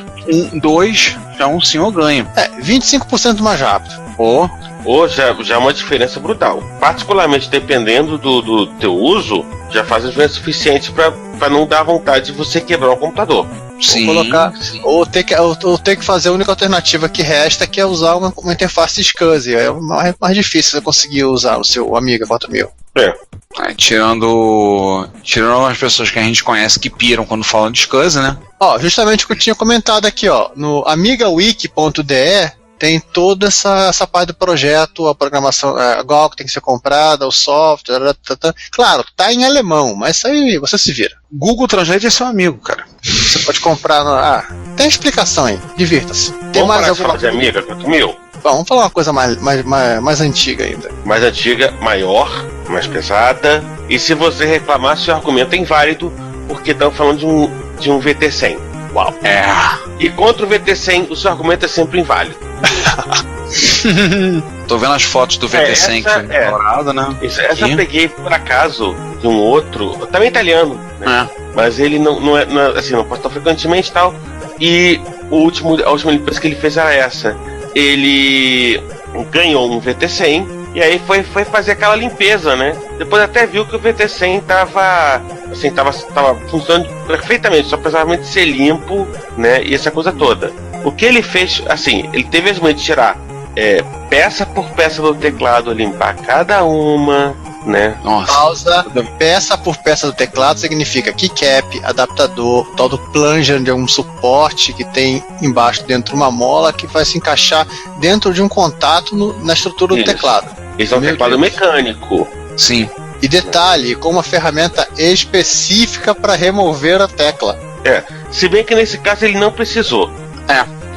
2, já um senhor ganho. 25% mais rápido. Ou já é uma diferença brutal. Particularmente dependendo do teu uso, já faz a diferença suficiente para não dar vontade de você quebrar o computador. Sim. Ou ter que fazer a única alternativa que resta, que é usar uma interface SCSI. É mais difícil você conseguir usar o seu Amiga 4000. Tirando as pessoas que a gente conhece que piram quando falam de SCSI, né? Justamente o que eu tinha comentado aqui, no amigawiki.de tem toda essa parte do projeto, a programação, a GAL que tem que ser comprada, o software, claro, tá em alemão, mas isso aí você se vira. Google Translate é seu amigo, cara. Você pode comprar tem explicação aí, divirta-se. Tem Vamos mais alguma de Amiga 4000? Vamos falar uma coisa mais antiga ainda. Mais antiga, maior, mais pesada. E se você reclamar, seu argumento é inválido, porque estamos falando de um VT100. Uau. E contra o VT100, o seu argumento é sempre inválido. Tô vendo as fotos do VT100 que foi dourado, né? Essa eu peguei por acaso de um outro, também italiano, né? Mas ele não é assim, não posta frequentemente e tal. E a última limpeza que ele fez era essa. Ele ganhou um VT100 e aí foi fazer aquela limpeza, né? Depois até viu que o VT100 tava funcionando perfeitamente, só precisava ser limpo, né? E essa coisa toda. O que ele fez, assim, ele teve a de tirar peça por peça do teclado, limpar cada uma, né? Nossa. Pausa, peça por peça do teclado significa keycap, adaptador, tal do plunger de um suporte que tem embaixo dentro uma mola que vai se encaixar dentro de um contato na estrutura do teclado. Esse é um teclado mecânico. Sim. E detalhe, com uma ferramenta específica para remover a tecla. Se bem que nesse caso ele não precisou.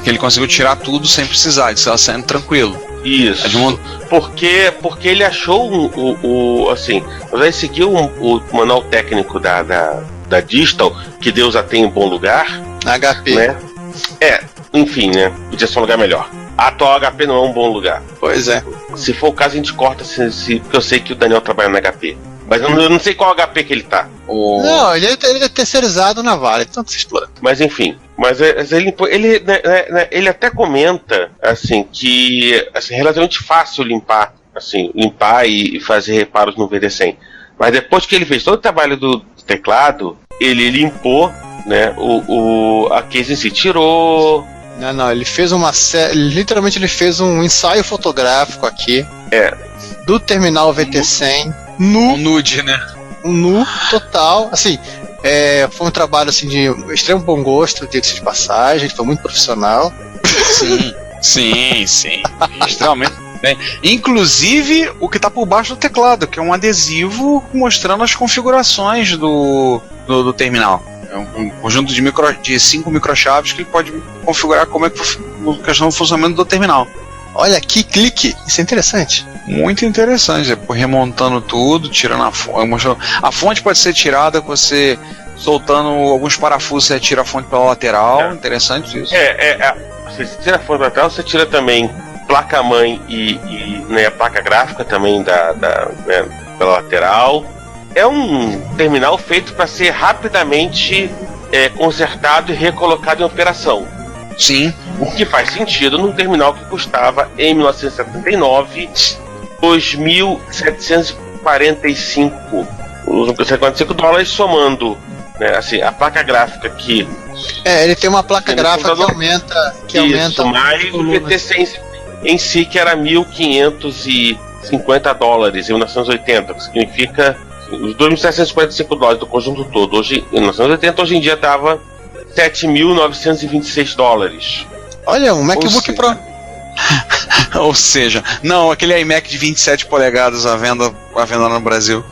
Que ele conseguiu tirar tudo sem precisar, isso ela saindo tranquilo. Isso. Porque ele achou assim, ele seguiu o manual técnico da Distal, que Deus a tem em bom lugar. HP. Né? Enfim, né? Podia ser um lugar melhor. A atual HP não é um bom lugar. Pois é. Se for o caso, a gente corta, porque eu sei que o Daniel trabalha na HP. Mas eu não sei qual HP que ele tá. Não, ele é terceirizado na Vale, tanto se explora. Mas enfim, ele até comenta assim que assim, é relativamente fácil limpar e fazer reparos no VD100. Mas depois que ele fez todo o trabalho do teclado, ele limpou, né, a case em si, tirou. Não, ele fez uma série. Literalmente ele fez um ensaio fotográfico aqui. Do terminal VT100 Um nude, né? Um nu total. Assim, foi um trabalho assim, de extremo bom gosto, diga-se de passagem, foi muito profissional. Sim. Extremamente bem. Inclusive o que está por baixo do teclado, que é um adesivo mostrando as configurações do terminal. É um conjunto de 5 microchaves que ele pode configurar como é que a questão do funcionamento do terminal. Olha que clique, isso é interessante. Muito interessante, remontando tudo, tirando a fonte. A fonte pode ser tirada com você soltando alguns parafusos, você tira a fonte pela lateral. Interessante isso. Você tira a fonte pela lateral, você tira também placa-mãe e né, a placa gráfica também né, pela lateral. É um terminal feito para ser rapidamente consertado e recolocado em operação. Sim. O que faz sentido num terminal que custava, em 1979, $2.745, somando, né, assim, a placa gráfica que... ele tem uma placa gráfica que aumenta... Isso, mais o VT100 em si, que era $1.550 em 1980, que significa... Os $2.745 do conjunto todo, hoje, em 1980, hoje em dia estava $7.926. Olha, um MacBook Pro. Ou seja, não, aquele iMac de 27 polegadas à venda no Brasil.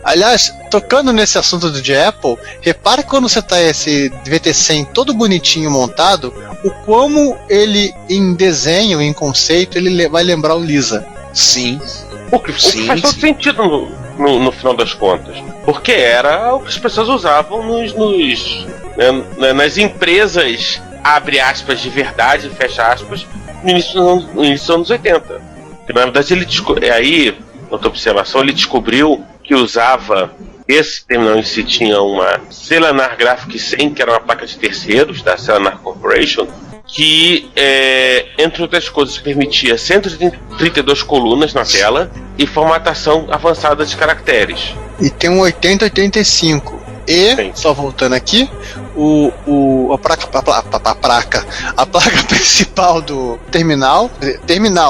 Aliás, tocando nesse assunto de Apple, repare quando você tá esse VT100 todo bonitinho montado, o como ele, em desenho, em conceito, ele vai lembrar o Lisa. Sim. O que faz todo sentido no final das contas. Porque era o que as pessoas usavam nas empresas, abre aspas, de verdade, fecha aspas, no início dos anos 80. Que, na verdade, aí, outra observação, ele descobriu que usava, esse terminal em si tinha uma Celanar Graphic 100, que era uma placa de terceiros da Celanar Corporation, que, entre outras coisas, permitia 132 colunas na tela e formatação avançada de caracteres. E tem um 8085. E, sim, só voltando aqui, a placa principal do terminal,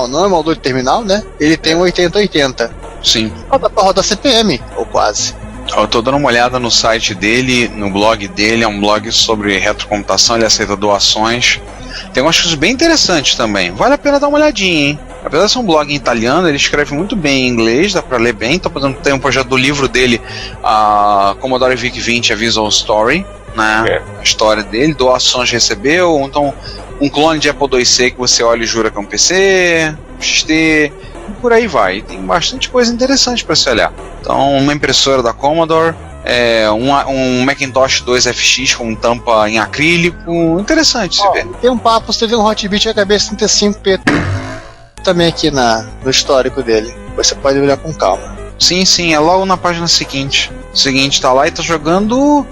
não é emulador de terminal, né? Ele tem um 8080. Sim. Roda pra rodar CPM, ou quase. Eu tô dando uma olhada no site dele, no blog dele, é um blog sobre retrocomputação, ele aceita doações. Tem umas coisas bem interessantes também, vale a pena dar uma olhadinha, hein? Apesar de ser um blog em italiano, ele escreve muito bem em inglês, dá pra ler bem. Então, por exemplo, tem um projeto do livro dele, a Commodore VIC-20, a Visual Story, né? A história dele, doações recebeu, ou então um clone de Apple IIc que você olha e jura que é um PC, XT, e por aí vai. Tem bastante coisa interessante para se olhar. Então, uma impressora da Commodore, um Macintosh 2 FX com tampa em acrílico, interessante se ver. Tem um papo, você tem um Hotbit HB35P também aqui no histórico dele. Você pode olhar com calma. Sim, é logo na página seguinte. O seguinte, tá lá e tá jogando...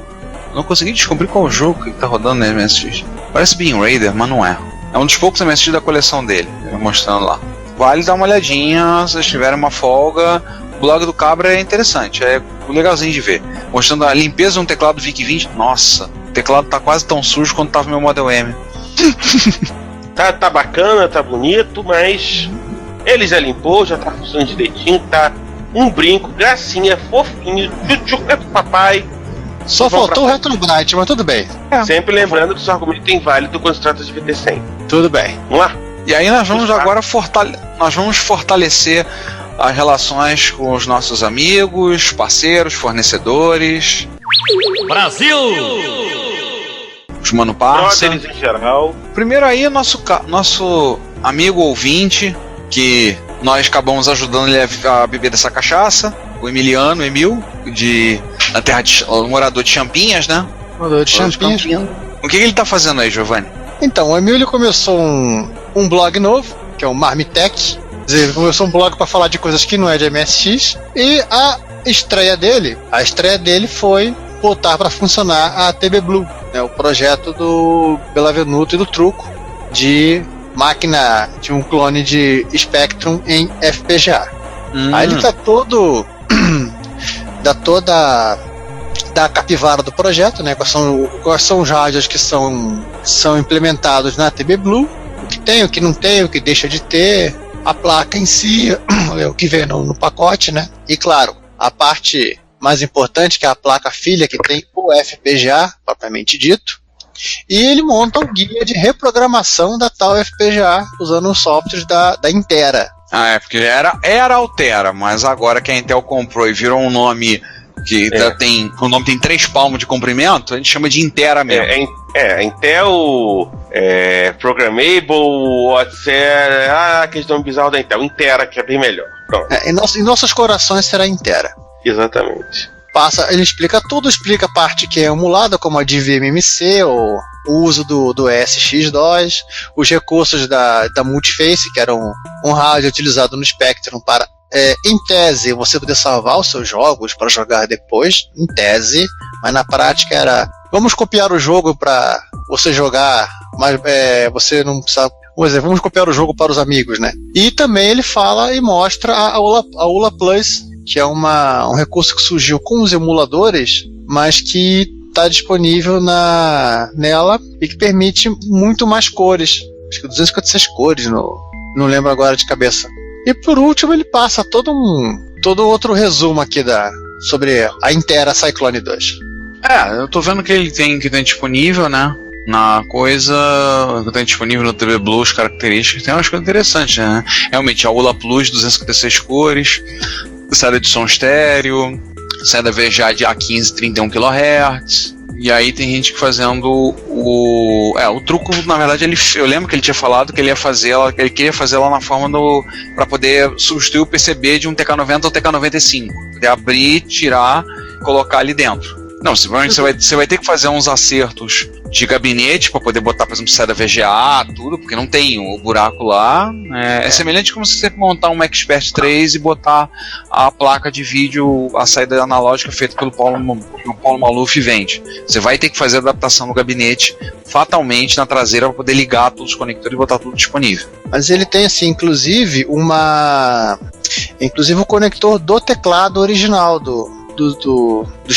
Não consegui descobrir qual jogo que tá rodando no MSX. Parece Beam Raider, mas não é. É um dos poucos MSX da coleção dele, mostrando lá. Vale dar uma olhadinha, se vocês tiverem uma folga. O blog do Cabra é interessante, é legalzinho de ver. Mostrando a limpeza de um teclado VIC-20. Nossa, o teclado tá quase tão sujo quanto tava meu Model M. Tá bacana, tá bonito, mas ele já limpou, já tá funcionando direitinho, tá um brinco, gracinha, fofinho, é do papai. Só faltou o Retrobrite, mas tudo bem. Sempre lembrando que o seu argumento é inválido quando se trata de VT100. Tudo bem. Vamos lá? E aí nós vamos agora fortalecer as relações com os nossos amigos, parceiros, fornecedores. Brasil! Os Mano Parça. Deles em geral. Primeiro aí, nosso amigo ouvinte, que nós acabamos ajudando ele a beber dessa cachaça, o Emil, da terra morador de Champinhas, né? Morador de Champinhas. O que ele tá fazendo aí, Giovanni? Então, o Emílio começou um blog novo, que é o Marmitech. Quer dizer, ele começou um blog para falar de coisas que não é de MSX. E a estreia dele foi botar para funcionar a TB Blue, né, o projeto do Bellavenuto e do Truco de máquina, de um clone de Spectrum em FPGA. Aí ele tá todo da capivara do projeto, né? Quais são os rádios que são implementados na TB Blue, o que tem, o que não tem, o que deixa de ter, a placa em si, o que vem no pacote, né? E claro, a parte mais importante, que é a placa filha, que tem o FPGA, propriamente dito, e ele monta um guia de reprogramação da tal FPGA usando os softwares da Intera. Porque era Altera, mas agora que a Intel comprou e virou um nome que o nome tem 3 palmos de comprimento, a gente chama de Intera mesmo. Intel, Programmable, aquele nome bizarro da Intel, Intera, que é bem melhor. Em nossos corações será Intera. Exatamente. Ele explica tudo, explica a parte que é emulada, como a DVMMC, o uso do ESX2, os recursos da Multiface, que era um rádio utilizado no Spectrum para, em tese, você poder salvar os seus jogos para jogar depois, em tese, mas na prática era, vamos copiar o jogo para você jogar, mas você não precisa... Vamos copiar o jogo para os amigos, né? E também ele fala e mostra a ULA Plus, que é um recurso que surgiu com os emuladores, mas que está disponível nela e que permite muito mais cores. Acho que 256 cores, não lembro agora de cabeça. E por último ele passa todo outro resumo aqui sobre a Intera Cyclone 2. Eu tô vendo que ele tem disponível, né? Na coisa que tem disponível no TB Blue, as características, tem umas coisas interessantes, né? Realmente, a ULA Plus, 256 cores, saída de som estéreo, saída VGA de A15 31 kHz. E aí tem gente fazendo o truco, na verdade, eu lembro que ele tinha falado que ele queria fazer ela na forma para poder substituir o PCB de um TK90 ou TK95. Poder abrir, tirar, colocar ali dentro. Não, simplesmente você vai ter que fazer uns acertos de gabinete para poder botar, por exemplo, saída VGA, tudo, porque não tem o buraco lá. É semelhante como se você montar um Expert 3 e botar a placa de vídeo, a saída analógica feita pelo Paulo Maluf vende. Você vai ter que fazer a adaptação no gabinete, fatalmente, na traseira, para poder ligar todos os conectores e botar tudo disponível. Mas ele tem, assim, inclusive o conector do teclado original dos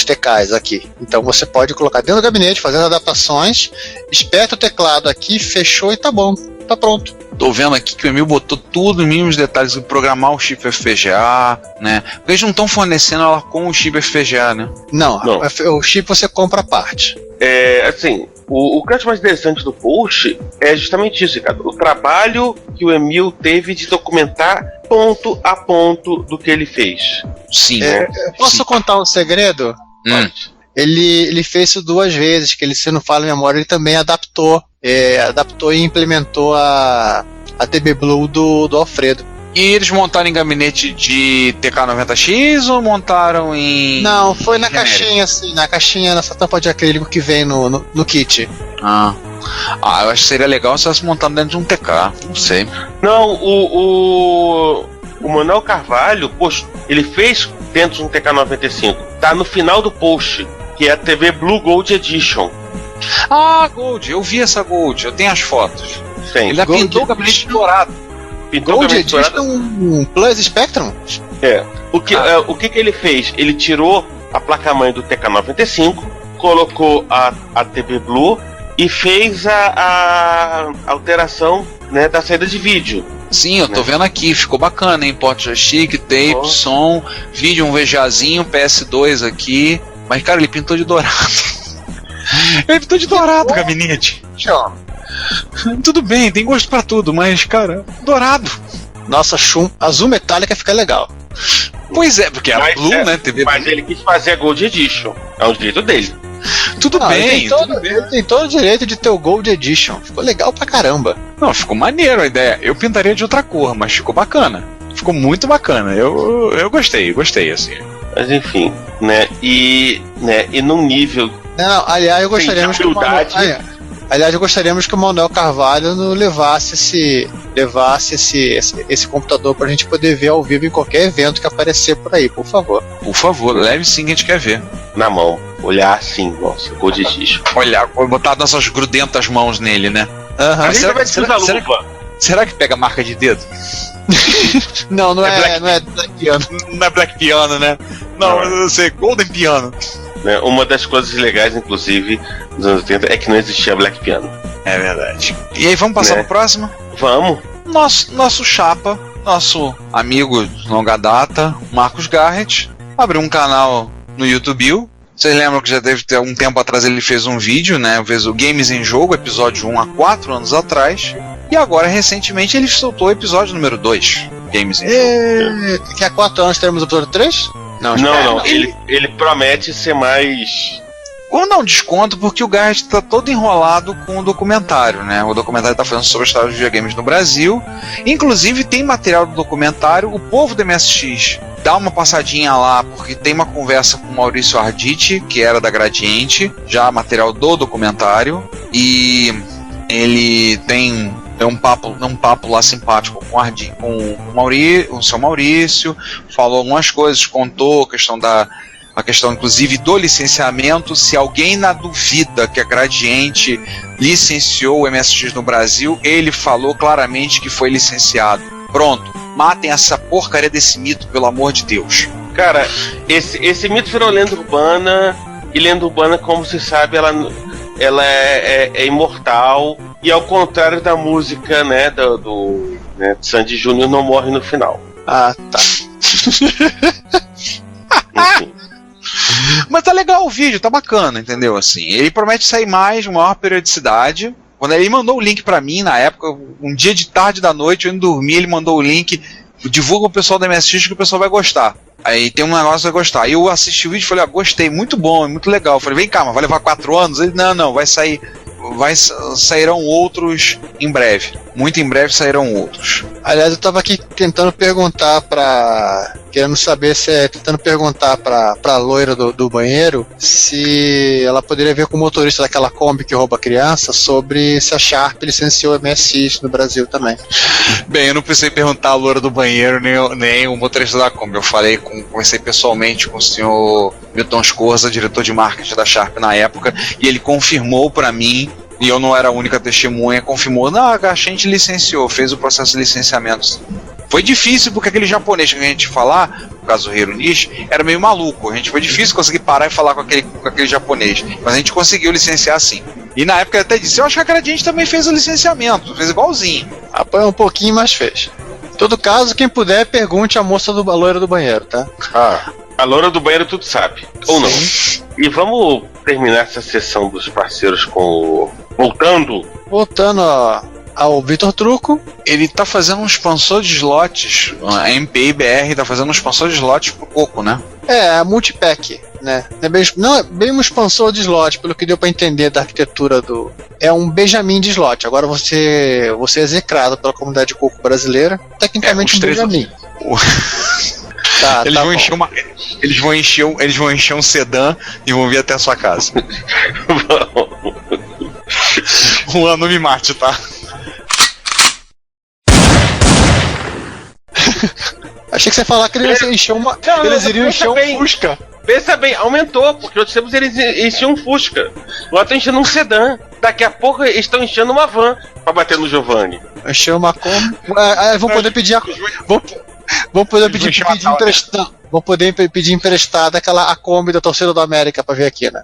TKs aqui. Então você pode colocar dentro do gabinete, fazendo adaptações, espeta o teclado aqui, fechou e tá bom, tá pronto. Tô vendo aqui que o Emil botou tudo em mínimos detalhes, programar o chip FPGA, né? Porque eles não estão fornecendo ela com o chip FPGA, né? Não. O chip você compra a parte. Assim, o que eu acho mais interessante do post é justamente isso, Ricardo. O trabalho que o Emil teve de documentar ponto a ponto do que ele fez. Sim. Posso contar um segredo? Ele fez isso 2 vezes, que ele, se não fala a memória, ele também adaptou e implementou a TB Blue do Alfredo. E eles montaram em gabinete de TK90X ou montaram em... Não, foi na caixinha, assim, nessa tampa de acrílico que vem no kit. Eu acho que seria legal se fosse montado dentro de um TK, não sei. Não, o Manuel Carvalho, poxa, ele fez dentro de um TK95. Tá no final do post, que é a TV Blue Gold Edition. Gold, eu vi essa Gold, eu tenho as fotos. Tem. Ele já pintou o gabinete dourado. Gold Edition um Plus Spectrum? O que ele fez? Ele tirou a placa-mãe do TK95, colocou a TB Blue e fez a alteração, né, da saída de vídeo. Sim, eu tô vendo aqui, ficou bacana, hein? Porta joystick, tape, som, vídeo, um VGAzinho, PS2 aqui. Mas, cara, ele pintou de dourado. Ele pintou de dourado o gabinete. Tudo bem, tem gosto pra tudo, mas, cara, dourado. Nossa, azul metálica fica legal. Pois é, porque era Blue, né? TV mas Blue. Ele quis fazer a Gold Edition. É o jeito dele. Tudo bem. Ele tem todo o direito de ter o Gold Edition. Ficou legal pra caramba. Não, ficou maneiro a ideia. Eu pintaria de outra cor, mas ficou bacana. Ficou muito bacana. Eu gostei, assim. Mas enfim, né? E num nível... Não, aliás, eu gostaria de humildade. Aliás, gostaríamos que o Manuel Carvalho nos levasse esse computador pra gente poder ver ao vivo em qualquer evento que aparecer por aí, por favor. Por favor, leve sim que a gente quer ver. Na mão. Olhar assim, nossa, cor de disco. Olhar, botar nossas grudentas mãos nele, né? Aham. Será que pega marca de dedo? Não é É Black Piano. Não é Black Piano, né? Não, eu sei, Golden Piano. Né? Uma das coisas legais, inclusive, dos anos 80 é que não existia Black Piano. É verdade. E aí, vamos passar Né? pro próximo? Vamos. Nosso chapa, nosso amigo de longa data, Marcos Garrett, abriu um canal no YouTube. Vocês lembram que já deve ter um tempo atrás ele fez um vídeo, né? Fez o Games em Jogo, episódio 1 há 4 anos atrás. E agora, recentemente, ele soltou o episódio número 2, Games em Jogo. Que há 4 anos teremos o episódio 3? Não. Ele promete ser mais. Ou não desconto, porque o Garrett tá todo enrolado com o documentário, né? O documentário tá falando sobre a história dos videogames no Brasil. Inclusive, tem material do documentário. O povo do MSX dá uma passadinha lá, porque tem uma conversa com o Maurício Arditi, que era da Gradiente, já material do documentário. E ele tem um papo lá simpático com o seu Maurício, falou algumas coisas, contou a questão inclusive do licenciamento. Se alguém na duvida que a Gradiente licenciou o MSX no Brasil, ele falou claramente que foi licenciado. Pronto, matem essa porcaria desse mito, pelo amor de Deus. Cara, esse mito virou lenda urbana, e lenda urbana, como se sabe, ela é imortal, e ao contrário da música, né, do Sandy Júnior, não morre no final. Ah, tá. Enfim. Mas tá legal o vídeo, tá bacana, entendeu? Assim, ele promete sair mais, maior periodicidade. Quando ele mandou o link pra mim, na época, um dia de tarde da noite, eu indo dormir, ele mandou o link, divulga o pessoal da MSX que o pessoal vai gostar. Aí tem um negócio que vai gostar. Aí eu assisti o vídeo e falei, gostei, muito bom, muito legal. Eu falei, vem cá, mas vai levar 4 anos? Ele, não, vai sair. Sairão outros em breve. Muito em breve sairão outros. Aliás, eu tava aqui tentando perguntar pra loira do banheiro se ela poderia ver com o motorista daquela Kombi que rouba criança sobre se a Sharp licenciou MSX no Brasil também. Bem, eu não precisei perguntar a loira do banheiro nem o motorista da Kombi. Eu conversei pessoalmente com o senhor Milton Scorza, diretor de marketing da Sharp na época, e ele confirmou pra mim, e eu não era a única testemunha, confirmou, a gente licenciou, fez o processo de licenciamento. Foi difícil porque aquele japonês que a gente falar, no caso do Hironishi, era meio maluco. Foi difícil conseguir parar e falar com aquele japonês, mas a gente conseguiu licenciar sim. E na época ele até disse, eu acho que a Gradiente também fez o licenciamento, fez igualzinho. Apanhou um pouquinho, mas fez. Em todo caso, quem puder, pergunte à loira do banheiro, tá? A loira do banheiro tudo sabe, ou não. E vamos terminar essa sessão dos parceiros com Voltando ao Vitor Truco. Ele tá fazendo um expansor de slots, a MPI-BR tá fazendo um expansor de slots pro Coco, né? É, a Multipack, né? Não é bem um expansor de slot, pelo que deu pra entender da arquitetura do... É um Benjamin de slot. Agora você é execrado pela comunidade de Coco brasileira. Tecnicamente um Benjamin. Eles vão encher um sedã e vão vir até a sua casa. Juan, não me mate, tá? Achei que você ia falar que eles iriam encher um Fusca. Pensa bem, aumentou, porque outros tempos eles enchiam um Fusca. Agora estão enchendo um sedã. Daqui a pouco eles estão enchendo uma van pra bater no Giovanni. Encher uma Kombi. Vão poder pedir pedir emprestada a Kombi da torcida do América pra vir aqui, né?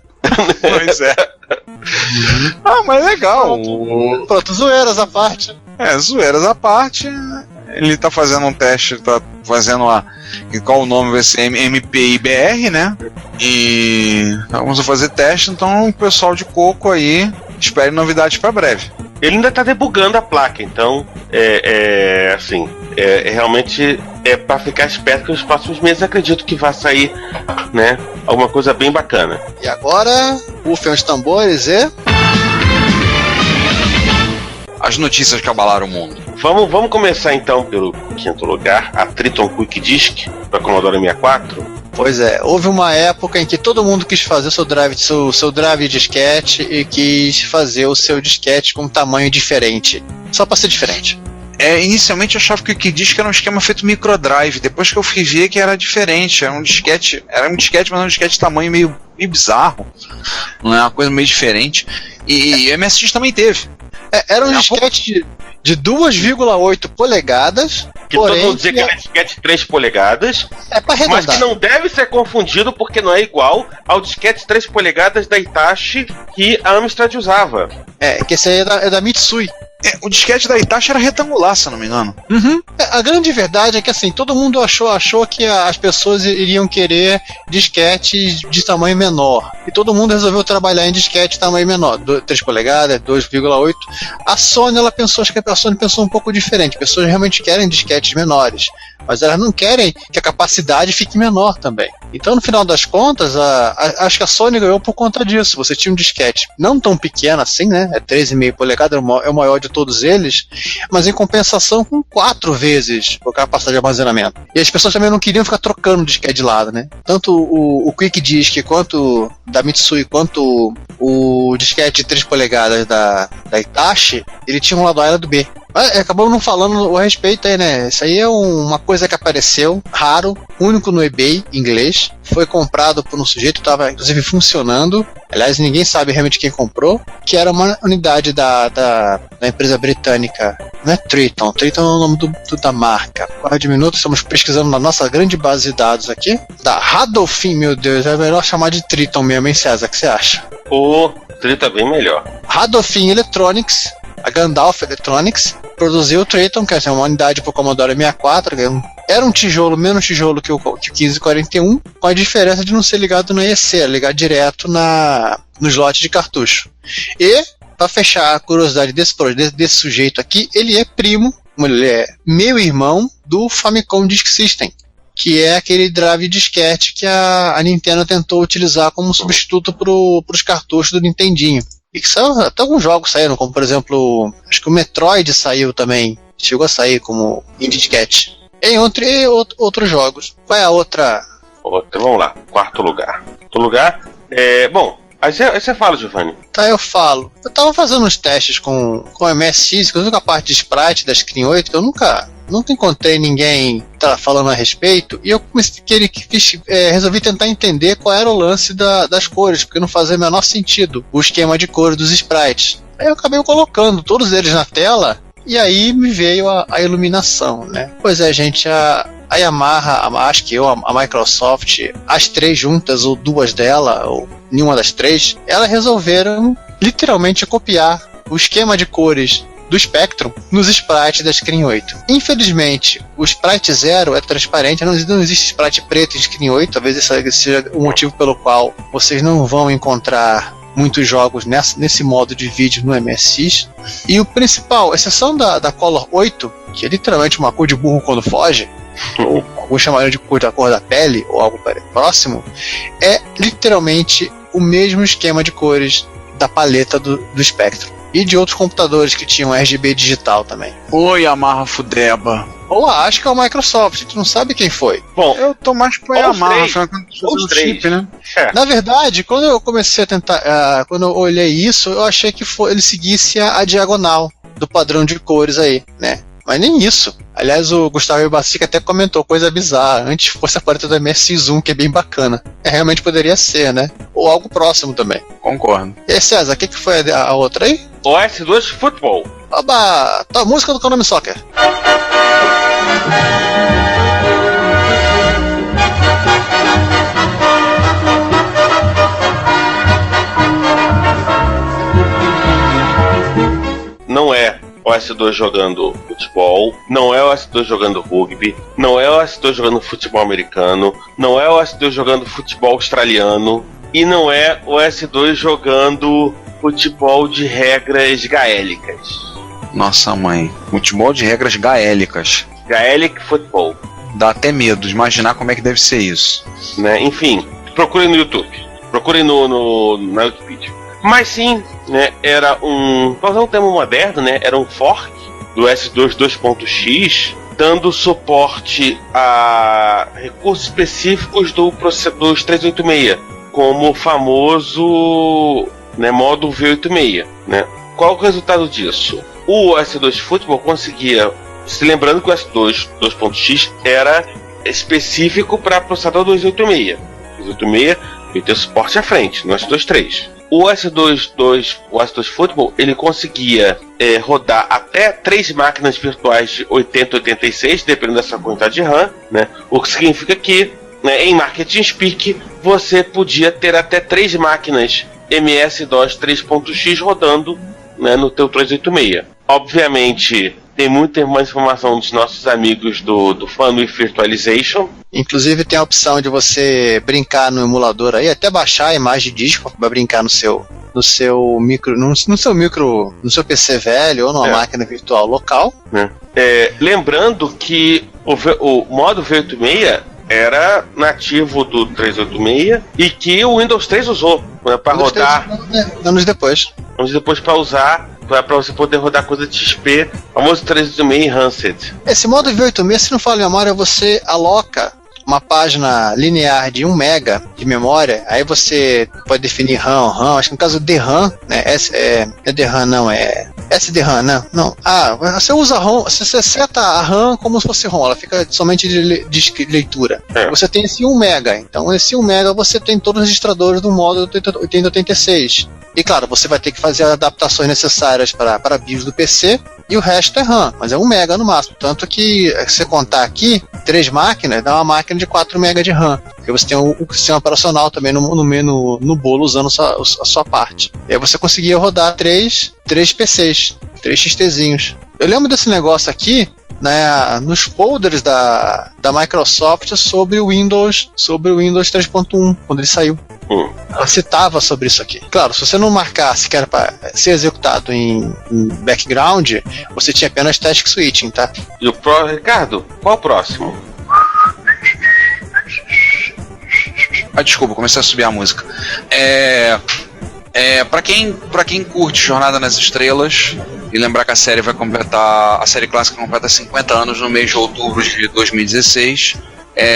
Pois é. Mas legal. Pronto, zoeiras à parte. Zoeiras à parte. Ele tá fazendo um teste, tá fazendo qual o nome vai ser? MPI-BR, né? E vamos fazer teste, então o pessoal de Coco aí, espere novidades pra breve. Ele ainda tá debugando a placa, então realmente é pra ficar esperto que nos próximos meses acredito que vai sair, né, alguma coisa bem bacana. E agora, rufem os tambores e... as notícias que abalaram o mundo. Vamos começar então pelo quinto lugar, a Triton Quick Disk para Commodore 64. Pois é, houve uma época em que todo mundo quis fazer seu drive disquete e quis fazer o seu disquete com um tamanho diferente, só para ser diferente. Inicialmente eu achava que o Wikidisc era um esquema feito microdrive, depois que eu fui ver que era diferente, era um disquete, mas um disquete de tamanho meio bizarro, não é uma coisa meio diferente, e o MSX também teve. Era um disquete de 2,8 polegadas, que todo mundo dizia que era disquete 3 polegadas, pra arredondar. mas que não deve ser confundido porque não é igual ao disquete 3 polegadas da Hitachi que a Amstrad usava. Que esse aí é da Mitsui. O disquete da Hitachi era retangular, se eu não me engano. Uhum. A grande verdade é que assim, todo mundo achou que as pessoas iriam querer disquetes de tamanho menor. E todo mundo resolveu trabalhar em disquete de tamanho menor, 3 polegadas, 2,8. A Sony, acho que a Sony pensou um pouco diferente. As pessoas realmente querem disquetes menores, mas elas não querem que a capacidade fique menor também. Então, no final das contas, acho que a Sony ganhou por conta disso. Você tinha um disquete não tão pequeno assim, né? É 13,5 polegadas, é o maior de todos eles, mas em compensação com 4 vezes a capacidade de armazenamento. E as pessoas também não queriam ficar trocando disquete de lado, né? Tanto o Quick Disc quanto da Mitsui, quanto o disquete de 3 polegadas da Hitachi, ele tinha um lado A e um lado B. Acabamos não falando a respeito aí, né? Isso aí é uma coisa que apareceu, raro, único no eBay, inglês. Foi comprado por um sujeito, estava inclusive funcionando. Aliás, ninguém sabe realmente quem comprou. Que era uma unidade da empresa britânica. Não é Triton. Triton é o nome da marca. 4 minutos, estamos pesquisando na nossa grande base de dados aqui. Da Radolfin, meu Deus, é melhor chamar de Triton mesmo, hein, César? O que você acha? O Triton é bem melhor. Radolfin Electronics. A Gandalf Electronics produziu o Triton, que é uma unidade para o Commodore 64, era um tijolo, menos tijolo que o 1541, com a diferença de não ser ligado na EC, era ligado direto no slot de cartucho. E, para fechar a curiosidade desse sujeito aqui, ele é primo, ele é meio irmão do Famicom Disk System, que é aquele drive disquete que a Nintendo tentou utilizar como substituto para os cartuchos do Nintendinho. E que até alguns jogos saíram, como por exemplo, acho que o Metroid saiu também, chegou a sair como indie disquete. Entre outros jogos. Qual é a outra? Vamos lá, quarto lugar. Bom, aí você fala, Giovanni. Tá, eu falo. Eu tava fazendo uns testes com o MSX, inclusive com a parte de sprite da Screen 8, que eu nunca encontrei ninguém falando a respeito, e eu resolvi tentar entender qual era o lance das cores, porque não fazia o menor sentido o esquema de cores dos sprites. Aí eu acabei colocando todos eles na tela, e aí me veio a iluminação, né? Pois é, gente, a Yamaha, a Microsoft, as 3 juntas, ou 2 dela, ou nenhuma das 3, elas resolveram literalmente copiar o esquema de cores do Spectrum nos sprites da Screen 8. Infelizmente, o Sprite 0 é transparente, não existe sprite preto em Screen 8, talvez esse seja o motivo pelo qual vocês não vão encontrar muitos jogos nesse modo de vídeo no MSX. E o principal, exceção da Color 8, que é literalmente uma cor de burro quando foge, ou alguns chamariam de cor da cor da pele, ou algo próximo, é literalmente o mesmo esquema de cores da paleta do Spectrum. E de outros computadores que tinham RGB digital também. Oi, Yamaha Fudeba. Ou acho que é o Microsoft, tu não sabe quem foi. Bom, eu tô mais pro Yamaha, os três. chip, né? Na verdade, quando eu comecei a tentar, quando eu olhei isso, eu achei que ele seguisse a diagonal do padrão de cores aí, né? Mas nem isso. Aliás, o Gustavo Bacica até comentou coisa bizarra. Antes fosse a paleta do MSX1, que é bem bacana. Realmente poderia ser, né? Ou algo próximo também. Concordo. E aí, César, o que foi a outra aí? OS2 Football. Oba! A música do Konami Soccer. Não é OS2 jogando futebol, não é OS2 jogando rugby, não é OS2 jogando futebol americano, não é OS2 jogando futebol australiano e não é OS2 jogando futebol de regras gaélicas. Nossa mãe, futebol de regras gaélicas. Gaelic Football. Dá até medo de imaginar como é que deve ser isso. Né? Enfim, procurem no YouTube, procurem na Wikipedia. Mas sim, né, era pra usar um termo moderno, né, era um fork do S2 2.x dando suporte a recursos específicos dos 386, como o famoso, né, modo V86, né? Qual o resultado disso? O OS2 Football conseguia, se lembrando que o OS2 2.x era específico para processador 286. 286 vai ter suporte à frente, no OS2 3. O OS2 Football, ele conseguia rodar até 3 máquinas virtuais de 80 e 86, dependendo da sua quantidade de RAM, né? O que significa que, né, em marketing speak, você podia ter até 3 máquinas MS-DOS 3.x rodando, né, no teu 386. Obviamente, tem muita mais informação dos nossos amigos do Fun with Virtualization. Inclusive tem a opção de você brincar no emulador aí, até baixar a imagem de disco para brincar no seu PC velho ou numa máquina virtual local. Lembrando que o modo V86 era nativo do 386 e que o Windows 3 usou, né, para rodar anos depois para usar, para você poder rodar coisa de XP, famoso 386 Enhanced. Esse modo V86, se não falo em memória, você aloca uma página linear de 1 mega de memória, aí você pode definir RAM, acho que no caso DRAM, né, é DRAM não, é SDRAM, não. Você usa RAM, você seta a RAM como se fosse ROM, ela fica somente de leitura. Você tem esse 1 mega, então esse 1 mega você tem todos os registradores do modo 8086. E claro, você vai ter que fazer as adaptações necessárias para BIOS do PC, e o resto é RAM, mas é 1 mega no máximo. Tanto que, se você contar aqui, 3 máquinas, dá uma máquina de 4 mega de RAM. Porque você tem o sistema operacional também no bolo usando a sua parte. E aí você conseguia rodar 3 PCs, 3 XTzinhos. Eu lembro desse negócio aqui, né, nos folders da Microsoft sobre o Windows 3.1, quando ele saiu. Ela citava sobre isso aqui. Claro, se você não marcasse que era para ser executado em background, você tinha apenas task switching, tá? E Ricardo, qual o próximo? Desculpa, comecei a subir a música. Pra quem curte Jornada nas Estrelas, e lembrar que a série clássica completa 50 anos no mês de outubro de 2016,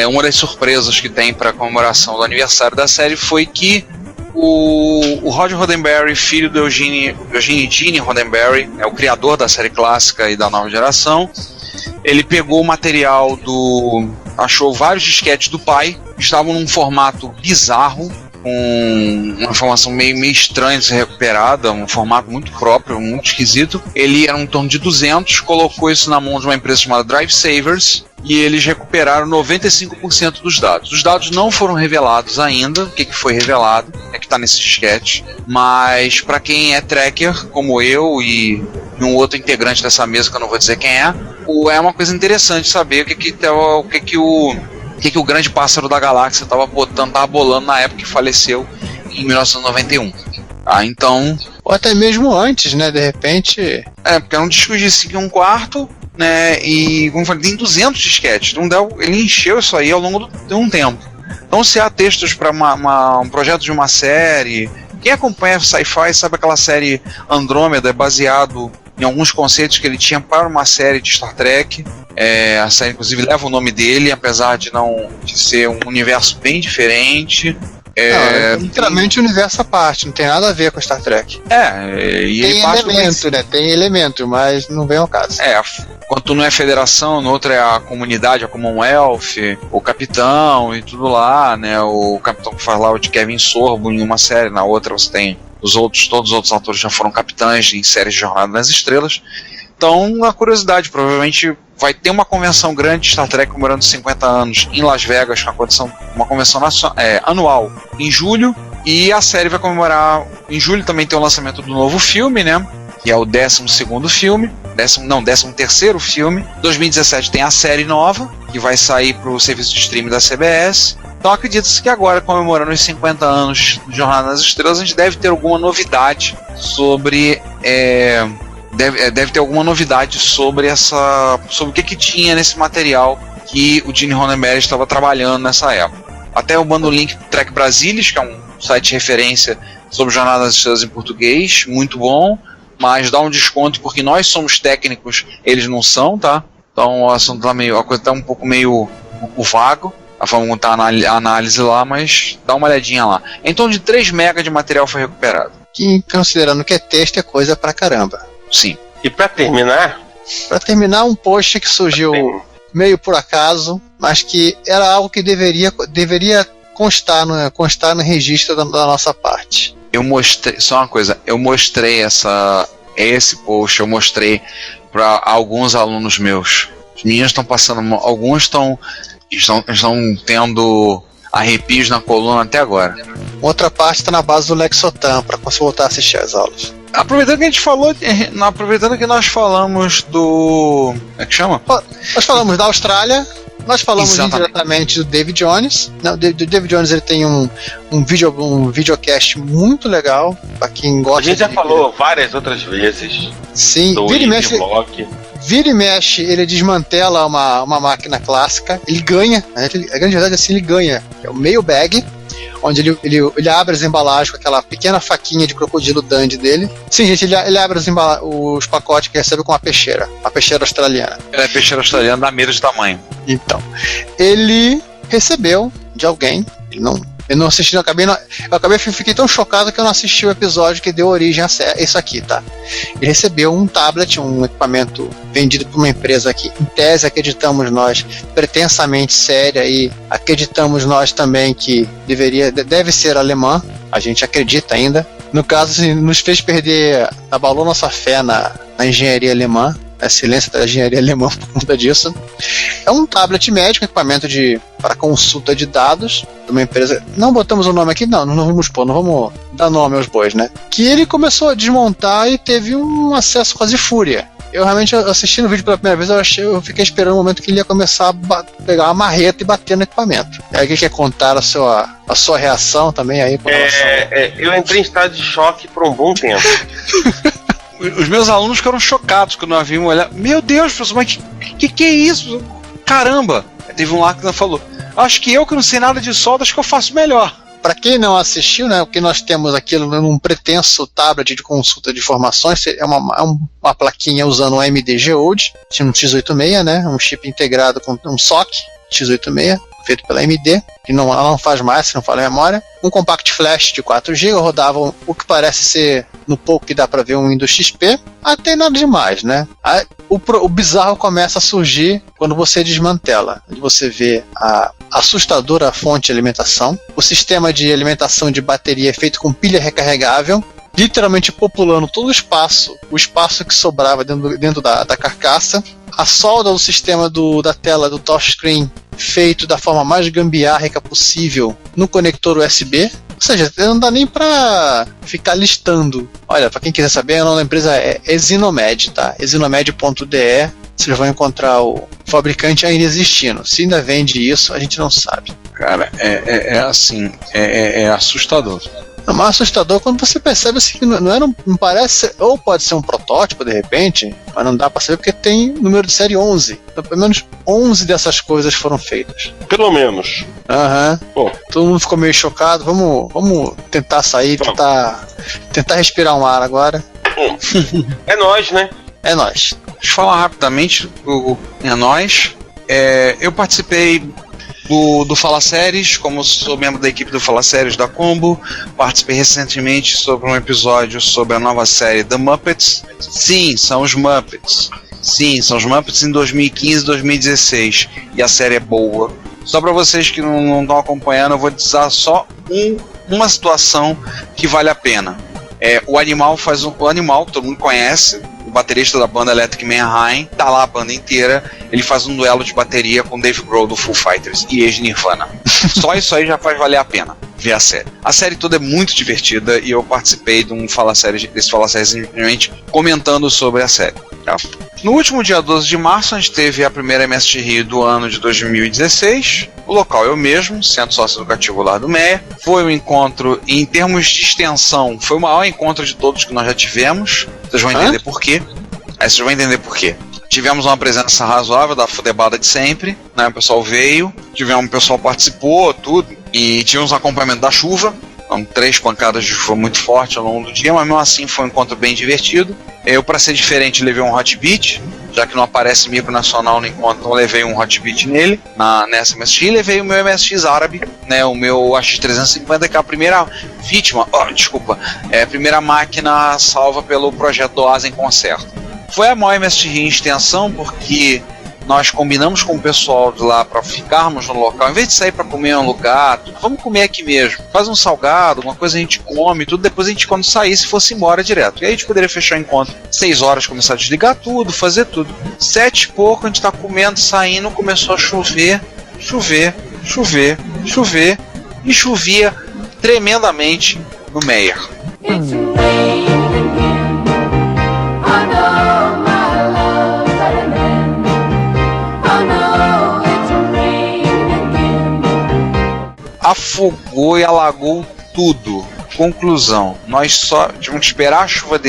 uma das surpresas que tem para a comemoração do aniversário da série foi que o Roger Roddenberry, filho do Eugene e Jeannie Roddenberry, o criador da série clássica e da nova geração, ele pegou o material achou vários disquetes do pai, que estavam num formato bizarro, com uma informação meio estranha de ser recuperada, um formato muito próprio, muito esquisito. Ele era em torno de 200, colocou isso na mão de uma empresa chamada Drive Savers, e eles recuperaram 95% dos dados. Os dados não foram revelados ainda, o que foi revelado é que está nesse disquete, mas para quem é tracker, como eu e um outro integrante dessa mesa, que eu não vou dizer quem é uma coisa interessante saber o que o grande pássaro da galáxia estava bolando na época que faleceu em 1991. Então... Ou até mesmo antes, né? De repente... porque era um disco de 5 1/4, né? E, como eu falei, tem 200 disquetes. Ele encheu isso aí ao longo de um tempo. Então, se há textos para um projeto de uma série... Quem acompanha Sci-Fi sabe aquela série Andrômeda, é baseado em alguns conceitos que ele tinha para uma série de Star Trek. A série, inclusive, leva o nome dele, apesar de ser um universo bem diferente. É literalmente um universo à parte, não tem nada a ver com Star Trek. E tem elemento, né? Tem elemento, mas não vem ao caso. Quanto não é federação, no outro é a comunidade, a Commonwealth, o capitão e tudo lá, né? O capitão que faz lá o de Kevin Sorbo em uma série, na outra você tem todos os outros atores já foram capitães em séries de Jornada nas Estrelas. Então, a curiosidade, provavelmente vai ter uma convenção grande de Star Trek comemorando 50 anos em Las Vegas, uma convenção anual em julho, e a série vai comemorar em julho. Também tem o lançamento do novo filme, né, que é o 12º filme, 13º filme. 2017 tem a série nova, que vai sair para o serviço de streaming da CBS. Então acredita-se que agora, comemorando os 50 anos de Jornada nas Estrelas, a gente deve ter alguma novidade sobre... Deve ter alguma novidade sobre o que tinha nesse material que o Gene Roddenberry estava trabalhando nessa época. Até eu mando o link pro Trek Brasilis, que é um site de referência sobre Jornada nas Estrelas em português, muito bom, mas dá um desconto porque nós somos técnicos, eles não são, tá? Então o assunto tá a coisa tá um pouco meio vago, a forma como tá a análise lá, mas dá uma olhadinha lá. Em torno de 3 MB de material foi recuperado. Que, considerando que é texto, é coisa pra caramba. Sim. E pra terminar, um post que surgiu meio por acaso, mas que era algo que deveria constar no registro da nossa parte. Eu mostrei, só uma coisa, eu mostrei esse post, eu mostrei para alguns alunos meus. Os meninos estão passando, alguns estão tendo arrepios na coluna até agora. Outra parte está na base do Lexotan, para você voltar a assistir as aulas. Aproveitando que a gente falou, aproveitando que nós falamos do... Como é que chama? Nós falamos da Austrália, nós falamos Exatamente. indiretamente do David Jones. Não, David Jones ele tem um videocast muito legal, para quem gosta. a gente já falou várias outras vezes. Sim, do vira e mexe, ele desmantela uma máquina clássica, ele ganha, né? A grande verdade é assim, ele ganha. É o mailbag, onde ele abre as embalagens com aquela pequena faquinha de crocodilo dandy dele. Sim, gente, ele abre os pacotes que recebe com uma peixeira australiana. Ela é peixeira australiana da medo de tamanho. Então, ele recebeu de alguém, eu não assisti, fiquei tão chocado que eu não assisti o episódio que deu origem a isso aqui, tá? Ele recebeu um tablet, um equipamento vendido por uma empresa que, em tese, acreditamos nós, pretensamente séria, e acreditamos nós também que deve ser alemã, a gente acredita ainda. No caso, assim, nos fez perder, abalou nossa fé na engenharia alemã, a excelência da engenharia alemã por conta disso. É um tablet médico, equipamento para consulta de dados de uma empresa. Não botamos o nome aqui, não vamos pôr, não vamos dar nome aos bois, né? Que ele começou a desmontar e teve um acesso quase fúria. Eu realmente, assistindo o vídeo pela primeira vez, eu fiquei esperando o momento que ele ia começar a pegar uma marreta e bater no equipamento. E aí, quer contar a sua reação também aí? Eu entrei em estado de choque por um bom tempo. Os meus alunos ficaram chocados quando nós vimos olhar. Meu Deus, professor, mas que é isso? Caramba! Teve um lá que falou: acho que eu que não sei nada de solda, acho que eu faço melhor. Para quem não assistiu, né, o que nós temos aqui num pretenso tablet de consulta de informações é uma plaquinha usando um AMD Geode, um x86, né, um chip integrado com um SoC x86, feito pela AMD, que ela não faz mais, se não fala a memória. Um compact flash de 4GB, rodava o que parece ser, no pouco que dá para ver, um Windows XP. Tem nada demais, né? O bizarro começa a surgir quando você desmantela. Você vê a assustadora fonte de alimentação, o sistema de alimentação de bateria feito com pilha recarregável, literalmente populando todo o espaço que sobrava dentro da carcaça, a solda do sistema da tela do touchscreen feito da forma mais gambiarra possível no conector USB. Ou seja, não dá nem pra ficar listando. Olha, pra quem quiser saber, o nome da empresa é Exinomed, tá? Exinomed.de. Vocês vão encontrar o fabricante ainda existindo. Se ainda vende isso, a gente não sabe. Cara, é assustador. É mais assustador quando você percebe assim, que não parece, ou pode ser um protótipo de repente, mas não dá pra saber porque tem número de série 11. Então, pelo menos 11 dessas coisas foram feitas. Pelo menos. Aham. Bom. Todo mundo ficou meio chocado. Vamos tentar sair, tentar respirar um ar agora. É nóis, né? É nóis. Deixa eu falar rapidamente, é nóis. Eu participei do Fala Séries, como sou membro da equipe do Fala Séries da Combo. Participei recentemente sobre um episódio sobre a nova série The Muppets. Sim, são os Muppets. Sim, são os Muppets em 2015 e 2016. E a série é boa. Só para vocês que não estão acompanhando, eu vou dizer só uma situação que vale a pena. O Animal que todo mundo conhece, o baterista da banda Electric Mayhem, tá lá a banda inteira, ele faz um duelo de bateria com Dave Grohl do Foo Fighters e ex-Nirvana. Só isso aí já faz valer a pena ver a série. A série toda é muito divertida e eu participei desse Fala Séries simplesmente comentando sobre a série. Tá? No último dia 12 de março, a gente teve a primeira MST Rio do ano de 2016. O local é o mesmo, Centro Socioeducativo Lar do Meia. Foi um encontro, em termos de extensão, foi o maior encontro de todos que nós já tivemos. Vocês vão entender por quê. Tivemos uma presença razoável da Fudebada de sempre, né? O pessoal veio, o pessoal participou, tudo. E tivemos um acompanhamento da chuva. 3 pancadas de chuva muito forte ao longo do dia, mas mesmo assim foi um encontro bem divertido. Eu, para ser diferente, levei um Hot Beat, já que não aparece micro nacional no encontro, então eu levei um Hot Beat nele, nessa MSX, e levei o meu MSX árabe, né, o meu AX350, que é a primeira vítima, a primeira máquina salva pelo projeto do Asa em Concerto. Foi a maior MSX em extensão, porque nós combinamos com o pessoal de lá para ficarmos no local, em vez de sair para comer em um lugar, vamos comer aqui mesmo, faz um salgado, uma coisa a gente come, tudo, depois a gente, quando saísse, fosse embora direto. E aí a gente poderia fechar o encontro 6 horas, começar a desligar tudo, fazer tudo. 7 e pouco, a gente tá comendo, saindo, começou a chover, e chovia tremendamente no Meyer. Afogou e alagou tudo. Conclusão, nós só tivemos que esperar a chuva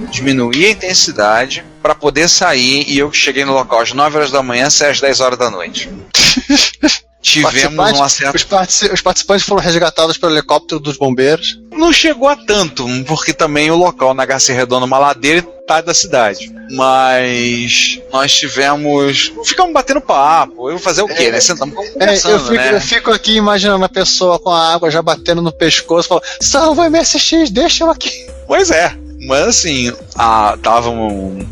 diminuir a intensidade para poder sair, e eu cheguei no local às 9 horas da manhã, saí às 10 horas da noite. Tivemos uma certa... Os participantes foram resgatados pelo helicóptero dos bombeiros. Não chegou a tanto, porque também o local na HC Redondo, uma ladeira, tá da cidade. Mas nós ficamos batendo papo. Eu vou fazer o quê, né? Sentamos conversando, eu fico aqui imaginando a pessoa com a água já batendo no pescoço, falando: salva MSX, deixa eu aqui. Pois é. Mas assim,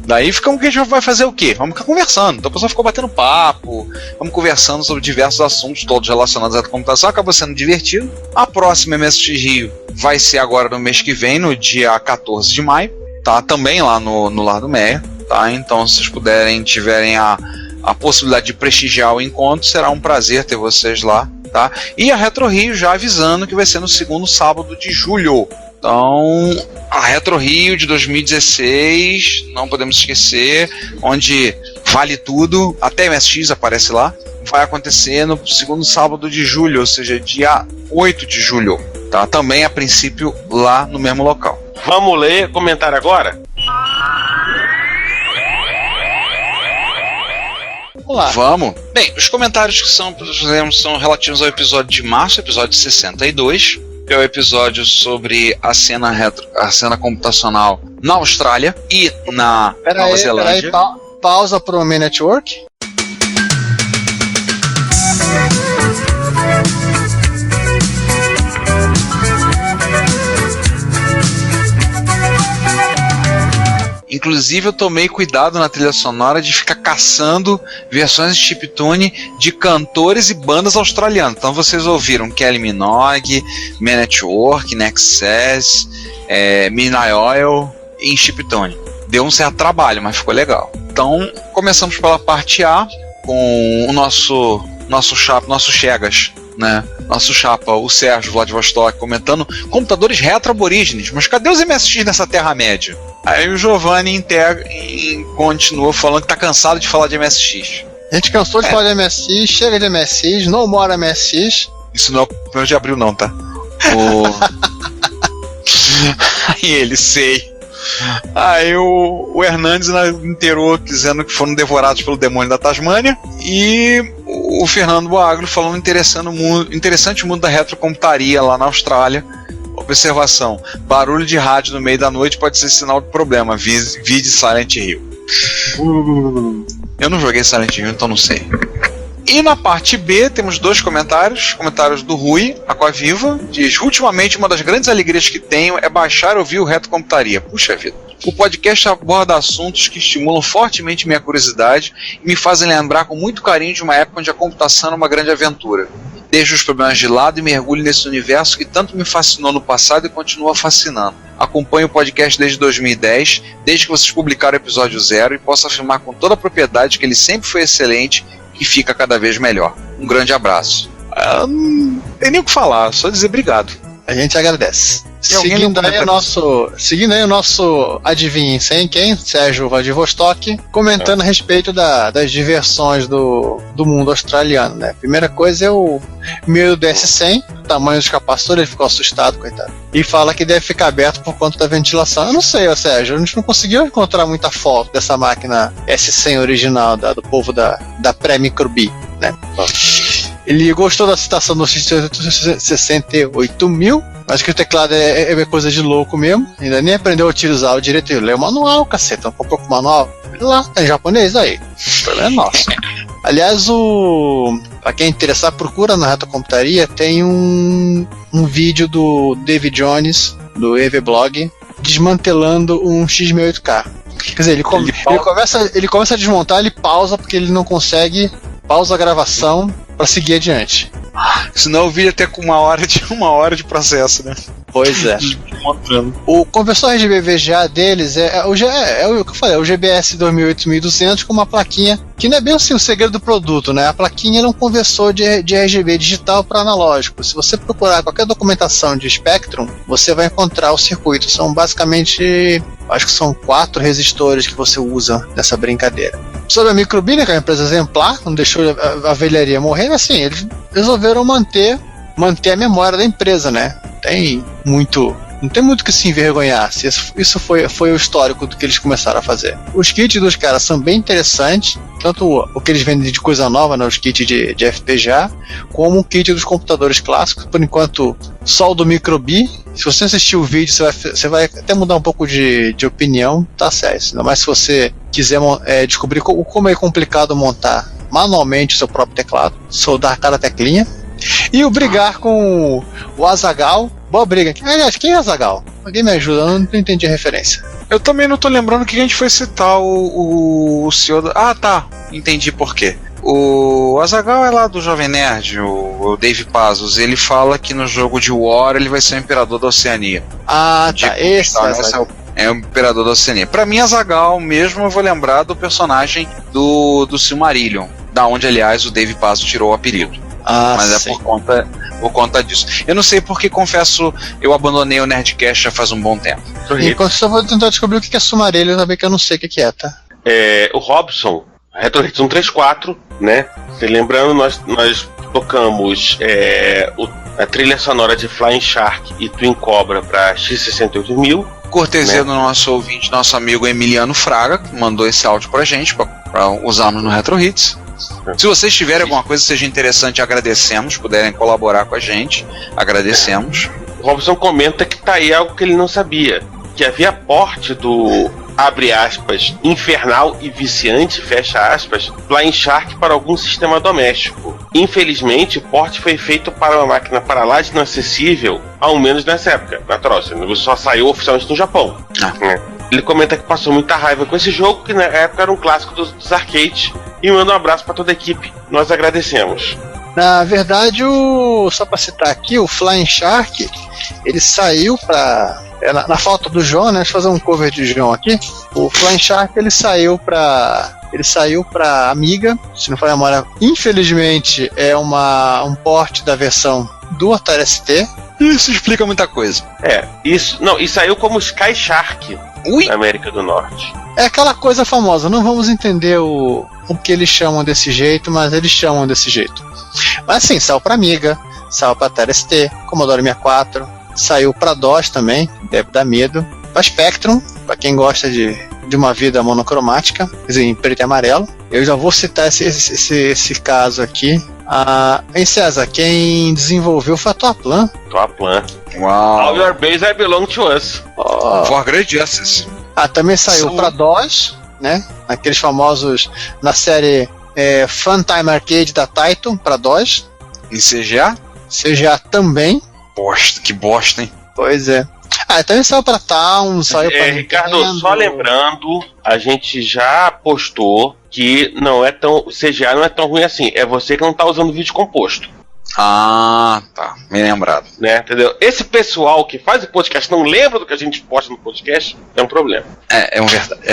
daí ficamos, que a gente vai fazer o quê? Vamos ficar conversando. Então a pessoa ficou batendo papo, vamos conversando sobre diversos assuntos, todos relacionados à computação, acabou sendo divertido. A próxima MSX Rio vai ser agora no mês que vem, no dia 14 de maio, tá? Também lá no Lar do Meyer, tá? Então se vocês tiverem a possibilidade de prestigiar o encontro, será um prazer ter vocês lá, tá? E a Retro Rio já avisando que vai ser no segundo sábado de julho. Então, a Retro Rio de 2016, não podemos esquecer, onde vale tudo, até MSX aparece lá, vai acontecer no segundo sábado de julho, ou seja, dia 8 de julho, tá? Também, a princípio, lá no mesmo local. Vamos ler comentário agora? Vamos. Bem, os comentários que são relativos ao episódio de março, episódio 62, que é o episódio sobre a cena computacional na Austrália e na Nova Zelândia. Pausa pro Man Network. Inclusive eu tomei cuidado na trilha sonora de ficar caçando versões de chiptune de cantores e bandas australianas. Então vocês ouviram Kelly Minogue, Man Network, Nexus, Midnight Oil em chiptune. Deu um certo trabalho, mas ficou legal. Então começamos pela parte A com o nosso Chegas, né? Nosso chapa, o Sérgio Vladivostok, comentando computadores retro-aborígenes, mas cadê os MSX nessa Terra-média? Aí o Giovanni continua falando que tá cansado de falar de MSX. A gente cansou de falar de MSX, chega de MSX, não mora MSX. Isso não é o 1º de abril não, tá? Aí ele, sei. Aí o Hernandes inteirou dizendo que foram devorados pelo demônio da Tasmânia. E o Fernando Boagro falando interessante mundo da retrocomputaria lá na Austrália. Observação: barulho de rádio no meio da noite pode ser sinal de problema. Vide Silent Hill. Eu não joguei Silent Hill, então não sei. E na parte B temos 2 comentários do Rui Aquaviva. Diz: ultimamente uma das grandes alegrias que tenho é baixar e ouvir o Retrocomputaria. Puxa vida. O podcast aborda assuntos que estimulam fortemente minha curiosidade e me fazem lembrar com muito carinho de uma época onde a computação era uma grande aventura. Deixo os problemas de lado e mergulho nesse universo que tanto me fascinou no passado e continua fascinando. Acompanho o podcast desde 2010, desde que vocês publicaram o episódio 0, e posso afirmar com toda a propriedade que ele sempre foi excelente e fica cada vez melhor. Um grande abraço. Não tem nem o que falar, só dizer obrigado. A gente agradece. Seguindo aí o nosso adivinhem sem quem, Sérgio Vladivostok, comentando a respeito das diversões do mundo australiano, né? Primeira coisa é o meu DS100, o tamanho dos capacitores, ele ficou assustado, coitado. E fala que deve ficar aberto por conta da ventilação. Eu não sei, Sérgio, a gente não conseguiu encontrar muita foto dessa máquina S100 original do povo da pré-microbi, né? Ele gostou da citação do 68.000. Acho que o teclado é coisa de louco mesmo. Ainda nem aprendeu a utilizar o direito. Lê o manual, caceta. Não comprou com o manual. Lá, tá em japonês aí. O problema é nosso. Aliás, pra quem interessar, procura na Retrocomputaria. Tem um vídeo do David Jones, do EVblog, desmantelando um X68K. Quer dizer, ele começa a desmontar, ele pausa porque ele não consegue. Pausa a gravação pra seguir adiante. Senão o vídeo até com uma hora de processo, né? Pois é. O conversor RGB VGA deles é o que eu falei, é o GBS 28.200 com uma plaquinha que não é bem assim o segredo do produto, né? A plaquinha é um conversor de RGB digital para analógico. Se você procurar qualquer documentação de Spectrum, você vai encontrar o circuito. São basicamente, acho que são 4 resistores que você usa nessa brincadeira. Sobre a Microbee, né, que é uma empresa exemplar, não deixou a velharia morrer, mas assim, eles resolveram manter a memória da empresa, né? Não tem muito que se envergonhar. Isso foi o histórico do que eles começaram a fazer. Os kits dos caras são bem interessantes, tanto o que eles vendem de coisa nova, né, os kits de FPGA, como o kit dos computadores clássicos. Por enquanto, só o do Microbee. Se você assistir o vídeo, você vai até mudar um pouco de opinião, tá certo. Ainda mais se você quiser descobrir como é complicado montar manualmente o seu próprio teclado, soldar cada teclinha. E o brigar com o Azaghal. Boa briga. Aliás, quem é Azaghal? Alguém me ajuda, eu não entendi a referência. Eu também não tô lembrando que a gente foi citar o senhor... Ah, tá. Entendi por quê. O Azaghal é lá do Jovem Nerd, o Dave Pazos. Ele fala que no jogo de War ele vai ser o Imperador da Oceania. Ah, tá. Esse é o Imperador da Oceania. Pra mim, Azaghal mesmo, eu vou lembrar do personagem do Silmarillion, da onde, aliás, o Dave Pazos tirou o apelido. Mas é por conta disso. Eu não sei porque, confesso, eu abandonei o Nerdcast já faz um bom tempo. Enquanto eu vou tentar descobrir o que é Silmarillion, também que eu não sei o que é, tá? O Robson, RetroHits 134, né? Lembrando, nós tocamos a trilha sonora de Flying Shark e Twin Cobra para X68000. Cortesia do nosso ouvinte, nosso amigo Emiliano Fraga, que mandou esse áudio pra gente, pra usarmos no RetroHits. Se vocês tiverem alguma coisa que seja interessante, agradecemos. Puderem colaborar com a gente, agradecemos. O Robson comenta que tá aí algo que ele não sabia, que havia porte do, abre aspas, infernal e viciante, fecha aspas, Flying Shark para algum sistema doméstico. Infelizmente, o porte foi feito para uma máquina para lá de inacessível, ao menos nessa época, na Troça. Só saiu oficialmente no Japão. Ele comenta que passou muita raiva com esse jogo, que na época era um clássico dos arcades, e manda um abraço para toda a equipe. Nós agradecemos. Na verdade, só para citar aqui, o Flying Shark, ele saiu para... Na falta do João, né? Deixa eu fazer um cover de João aqui. O Flying Shark, ele saiu para Amiga, se não for a memória. Infelizmente, é um port da versão do Atari ST. Isso explica muita coisa. E saiu como Sky Shark na América do Norte. É aquela coisa famosa, não vamos entender o que eles chamam desse jeito, mas eles chamam desse jeito. Mas assim, saiu para Amiga, saiu para Atari ST, Commodore 64, saiu para DOS também, deve dar medo, para Spectrum, para quem gosta de uma vida monocromática, quer dizer, em preto e amarelo. Eu já vou citar esse caso aqui. Em César, quem desenvolveu foi a Toaplan. Uau. All your base I belong to us. For great justice. Também saiu para DOS, né? Aqueles famosos na série Funtime Arcade da Taito para DOS. Em CGA? CGA também. Que bosta, hein? Pois é. Também saiu para Town, saiu para Ricardo, Nintendo. só lembrando, a gente já postou que CGA não é tão ruim assim. É você que não tá usando vídeo composto. Tá. Me lembrado. Né, entendeu? Esse pessoal que faz o podcast não lembra do que a gente posta no podcast, é um problema. É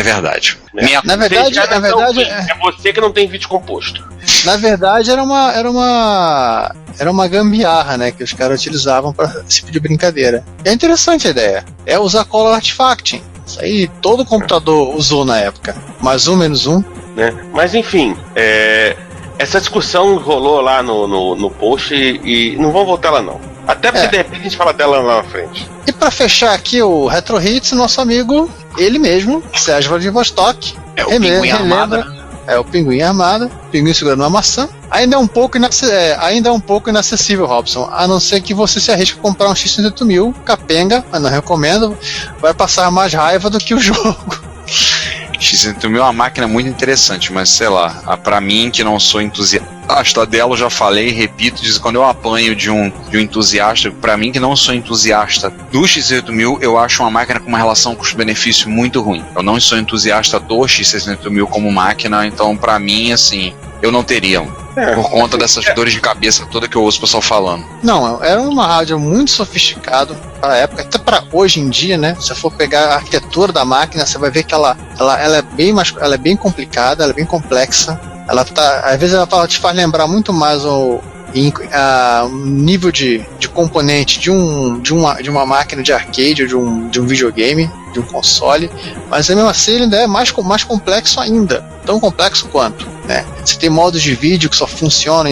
verdade. Né? Na verdade, é você que não tem vídeo composto. Na verdade, era uma gambiarra, né, que os caras utilizavam para esse tipo de brincadeira. E é interessante a ideia. É usar Color Artifacting. Isso aí todo computador usou na época. Mais um, menos um. Né? Mas enfim, essa discussão rolou lá no post e não vamos voltar lá não. Até porque de repente a gente fala dela lá na frente. E para fechar aqui o Retro Hits, nosso amigo, ele mesmo, Sérgio Vladivostok, É o pinguim armado, o pinguim segurando uma maçã. Ainda é um pouco inacessível, Robson. A não ser que você se arrisque a comprar um X68000, capenga, mas não recomendo. Vai passar mais raiva do que o jogo. X68000 é uma máquina muito interessante, mas sei lá, pra mim que não sou entusiasta dela, eu já falei e repito, quando eu apanho de um entusiasta, pra mim que não sou entusiasta do X68000, eu acho uma máquina com uma relação custo-benefício muito ruim. Eu não sou entusiasta do X68000 como máquina, então pra mim, assim, eu não teria por conta dessas dores de cabeça toda que eu ouço o pessoal falando. Não, era uma rádio muito sofisticado para a época, até para hoje em dia, né? Se você for pegar a arquitetura da máquina, você vai ver que ela é bem complicada, ela é bem complexa. Às vezes ela te faz lembrar muito mais o nível de componente de uma máquina de arcade ou de um videogame, de um console, mas mesmo assim ele ainda é mais complexo ainda, tão complexo quanto, né? Você tem modos de vídeo que só funcionam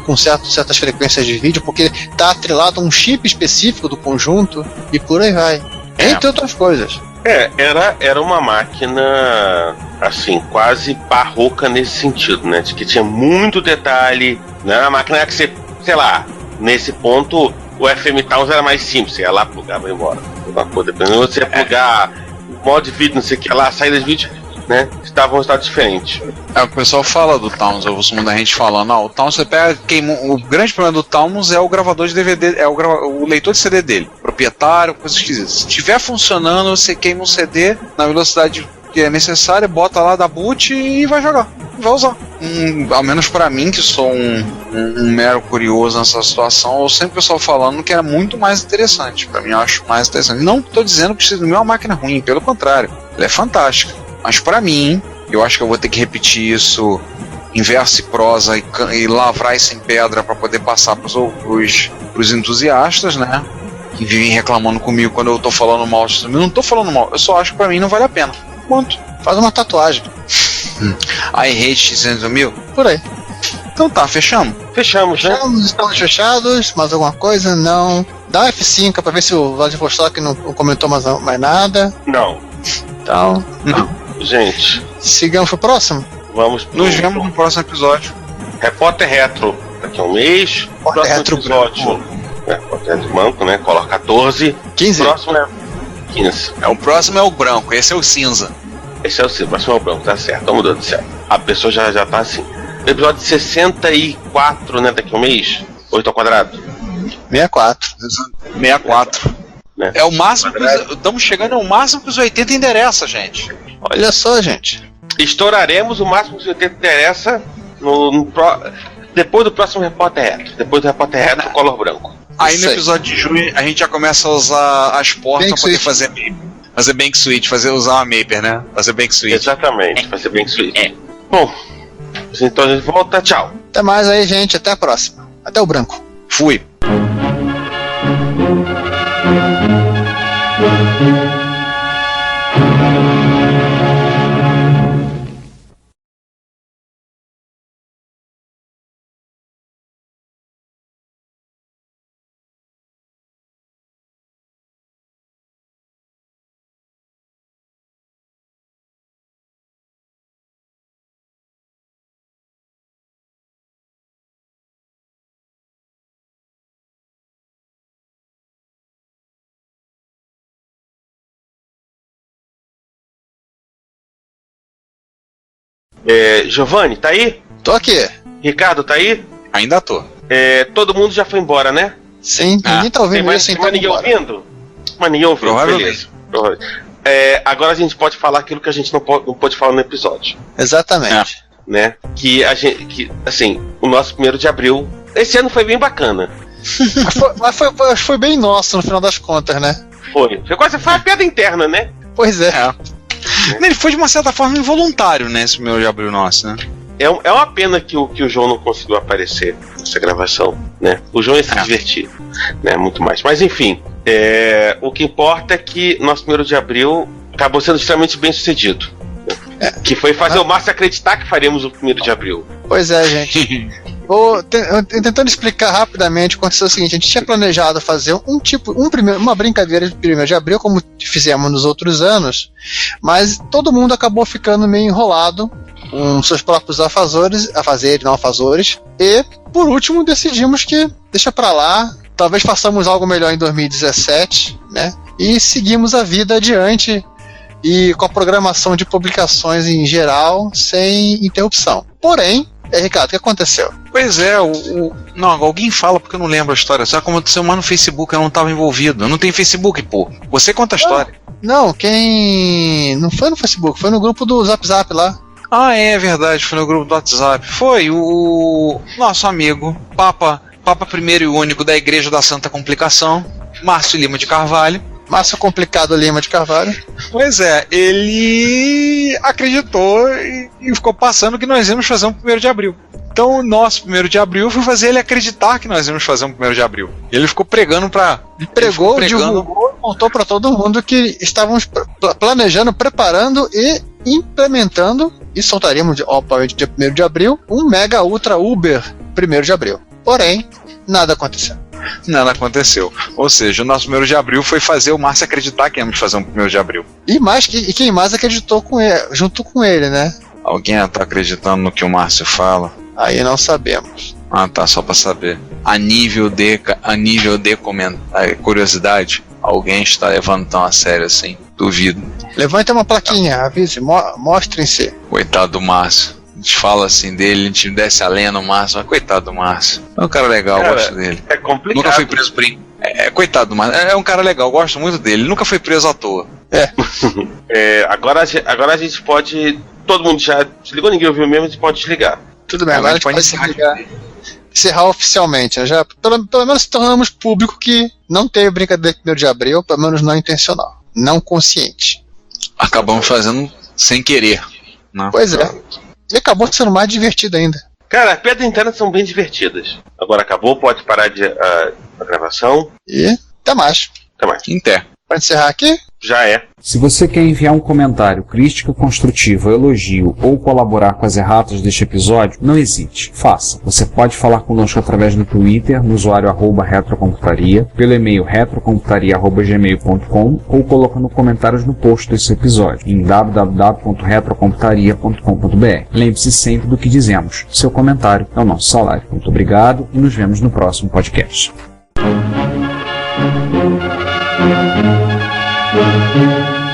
com certas frequências de vídeo, porque está atrelado a um chip específico do conjunto e por aí vai, entre outras coisas. Era uma máquina, assim, quase barroca nesse sentido, né? De que tinha muito detalhe, né? Uma máquina que você, sei lá, nesse ponto, o FM Towns era mais simples, você ia lá, plugava e ia embora. Dependendo, você ia plugar o modo de vídeo, não sei o que lá, a saída de vídeo, né? Estava um estado diferente. O pessoal fala do Towns, eu ouço muita gente falando, o Towns você pega, o grande problema do Towns é o gravador de DVD, é o leitor de CD dele, proprietário, coisa esquisita. Se estiver funcionando, você queima um CD na velocidade que é necessária, bota lá, dá boot e vai jogar, vai usar. Ao menos pra mim, que sou um mero curioso nessa situação, eu sempre o pessoal falando que era muito mais interessante. Pra mim, eu acho mais interessante. Não tô dizendo que o X68000 é uma máquina ruim, pelo contrário, ela é fantástica. Mas pra mim, eu acho que eu vou ter que repetir isso em verso e prosa e lavrar isso em pedra para poder passar pros entusiastas, né? Que vivem reclamando comigo quando eu tô falando mal. Eu não tô falando mal, eu só acho que pra mim não vale a pena. Ponto. Faz uma tatuagem. I hate X68000? Por aí. Então tá, fechamos? Fechamos, né? Estamos fechados. Mais alguma coisa? Não. Dá F5 pra ver se o Vladivostok não comentou mais nada. Não. Então, não. Gente, sigamos pro próximo? Vamos nos vemos no próximo episódio. Repórter Retro, daqui a um mês. Repórter Retro episódio. Repórter Retro branco, né? Coloca 14. 15. Próximo é 15. O próximo é o branco, esse é o cinza. Esse é o cinza, o próximo é o branco, tá certo. Então mudou de certo. A pessoa já tá assim. Episódio 64, né? Daqui a um mês. 8 ao quadrado. 64. Né? É o máximo. Estamos chegando ao máximo que os 80 endereça, gente. Olha só, gente. Estouraremos o máximo que os 80 endereça depois do próximo Repórter Retro. Depois do Repórter Retro, color branco. Aí no episódio de junho a gente já começa a usar as portas para poder fazer Bank Switch, usar uma Maper, né? Fazer Bank Switch. Exatamente, fazer Bank Switch. Bom, então a gente volta, tchau. Até mais aí, gente. Até a próxima. Até o branco. Fui. Giovanni, tá aí? Tô aqui. Ricardo, tá aí? Ainda tô. Todo mundo já foi embora, né? Sim, ninguém tá ouvindo isso, então. Mas ninguém ouvindo? Mas ninguém ouviu, provavelmente. Beleza. Agora a gente pode falar aquilo que a gente não pode falar no episódio. Exatamente. Né? Assim, o nosso 1º de abril. Esse ano foi bem bacana. mas foi bem nosso no final das contas, né? Foi uma piada interna, né? Pois é. Ele foi de uma certa forma involuntário, né? Esse 1º de abril nosso, né? É uma pena que o João não conseguiu aparecer nessa gravação, né? O João ia se divertir, né? Muito mais. Mas enfim, o que importa é que nosso 1º de abril acabou sendo extremamente bem sucedido. Né? Que foi fazer o Márcio acreditar que faremos o 1º de abril. Pois é, gente. Tentando explicar rapidamente, aconteceu o seguinte: a gente tinha planejado fazer uma brincadeira de 1º de abril, como fizemos nos outros anos, mas todo mundo acabou ficando meio enrolado com seus próprios afazeres, e, por último, decidimos que deixa pra lá, talvez façamos algo melhor em 2017, né? E seguimos a vida adiante e com a programação de publicações em geral, sem interrupção. Porém, Ricardo, o que aconteceu? Pois é, não, alguém fala porque eu não lembro a história. Só que aconteceu mais no Facebook, eu não estava envolvido. Eu não tenho Facebook, pô. Você conta a história. Não, não foi no Facebook, foi no grupo do Zap Zap lá. Ah, é verdade, foi no grupo do WhatsApp. Foi o nosso amigo, Papa primeiro e único da Igreja da Santa Complicação, Márcio Lima de Carvalho. Márcio Complicado Lima de Carvalho. Pois é, ele acreditou e ficou passando que nós íamos fazer um 1º de abril. Então o nosso 1º de abril foi fazer ele acreditar que nós íamos fazer um 1º de abril. Ele ficou pregando pra... Ele pregou, divulgou, contou pra todo mundo que estávamos planejando, preparando e implementando, e soltaríamos, obviamente, dia 1º de abril, um mega ultra Uber 1º de abril. Porém, nada aconteceu. Nada aconteceu. Ou seja, o nosso 1º de abril foi fazer o Márcio acreditar que íamos fazer um 1º de abril. E quem mais acreditou junto com ele, né? Alguém tá acreditando no que o Márcio fala? Aí não sabemos. Ah, tá, só pra saber. A nível de curiosidade, alguém está levando tão a sério assim? Duvido. Levante uma plaquinha, avise, mostrem-se. Coitado do Márcio. A gente fala assim dele, a gente desce a lenha no Márcio, mas coitado do Márcio. É um cara legal, gosto dele. É complicado. Nunca foi preso por... coitado do Márcio. É um cara legal, gosto muito dele. Ele nunca foi preso à toa. Agora a gente pode... Todo mundo já desligou, ninguém ouviu mesmo, a gente pode desligar. Tudo bem, agora a gente pode encerrar oficialmente. Já, pelo menos tornamos público que não teve brincadeira de 1º de abril, pelo menos não intencional, não consciente. Acabamos fazendo sem querer. Não. Pois é. E acabou sendo mais divertido ainda. Cara, as piadas internas são bem divertidas. Agora acabou, pode parar a gravação. E até mais. Até mais. Até. Pode encerrar aqui? Já é. Se você quer enviar um comentário, crítica construtiva, elogio ou colaborar com as erratas deste episódio, não hesite, faça. Você pode falar conosco através do Twitter, no usuário @retrocomputaria, pelo e-mail retrocomputaria@gmail.com ou colocando comentários no post desse episódio em www.retrocomputaria.com.br. Lembre-se sempre do que dizemos. Seu comentário é o nosso salário. Muito obrigado e nos vemos no próximo podcast. Thank you.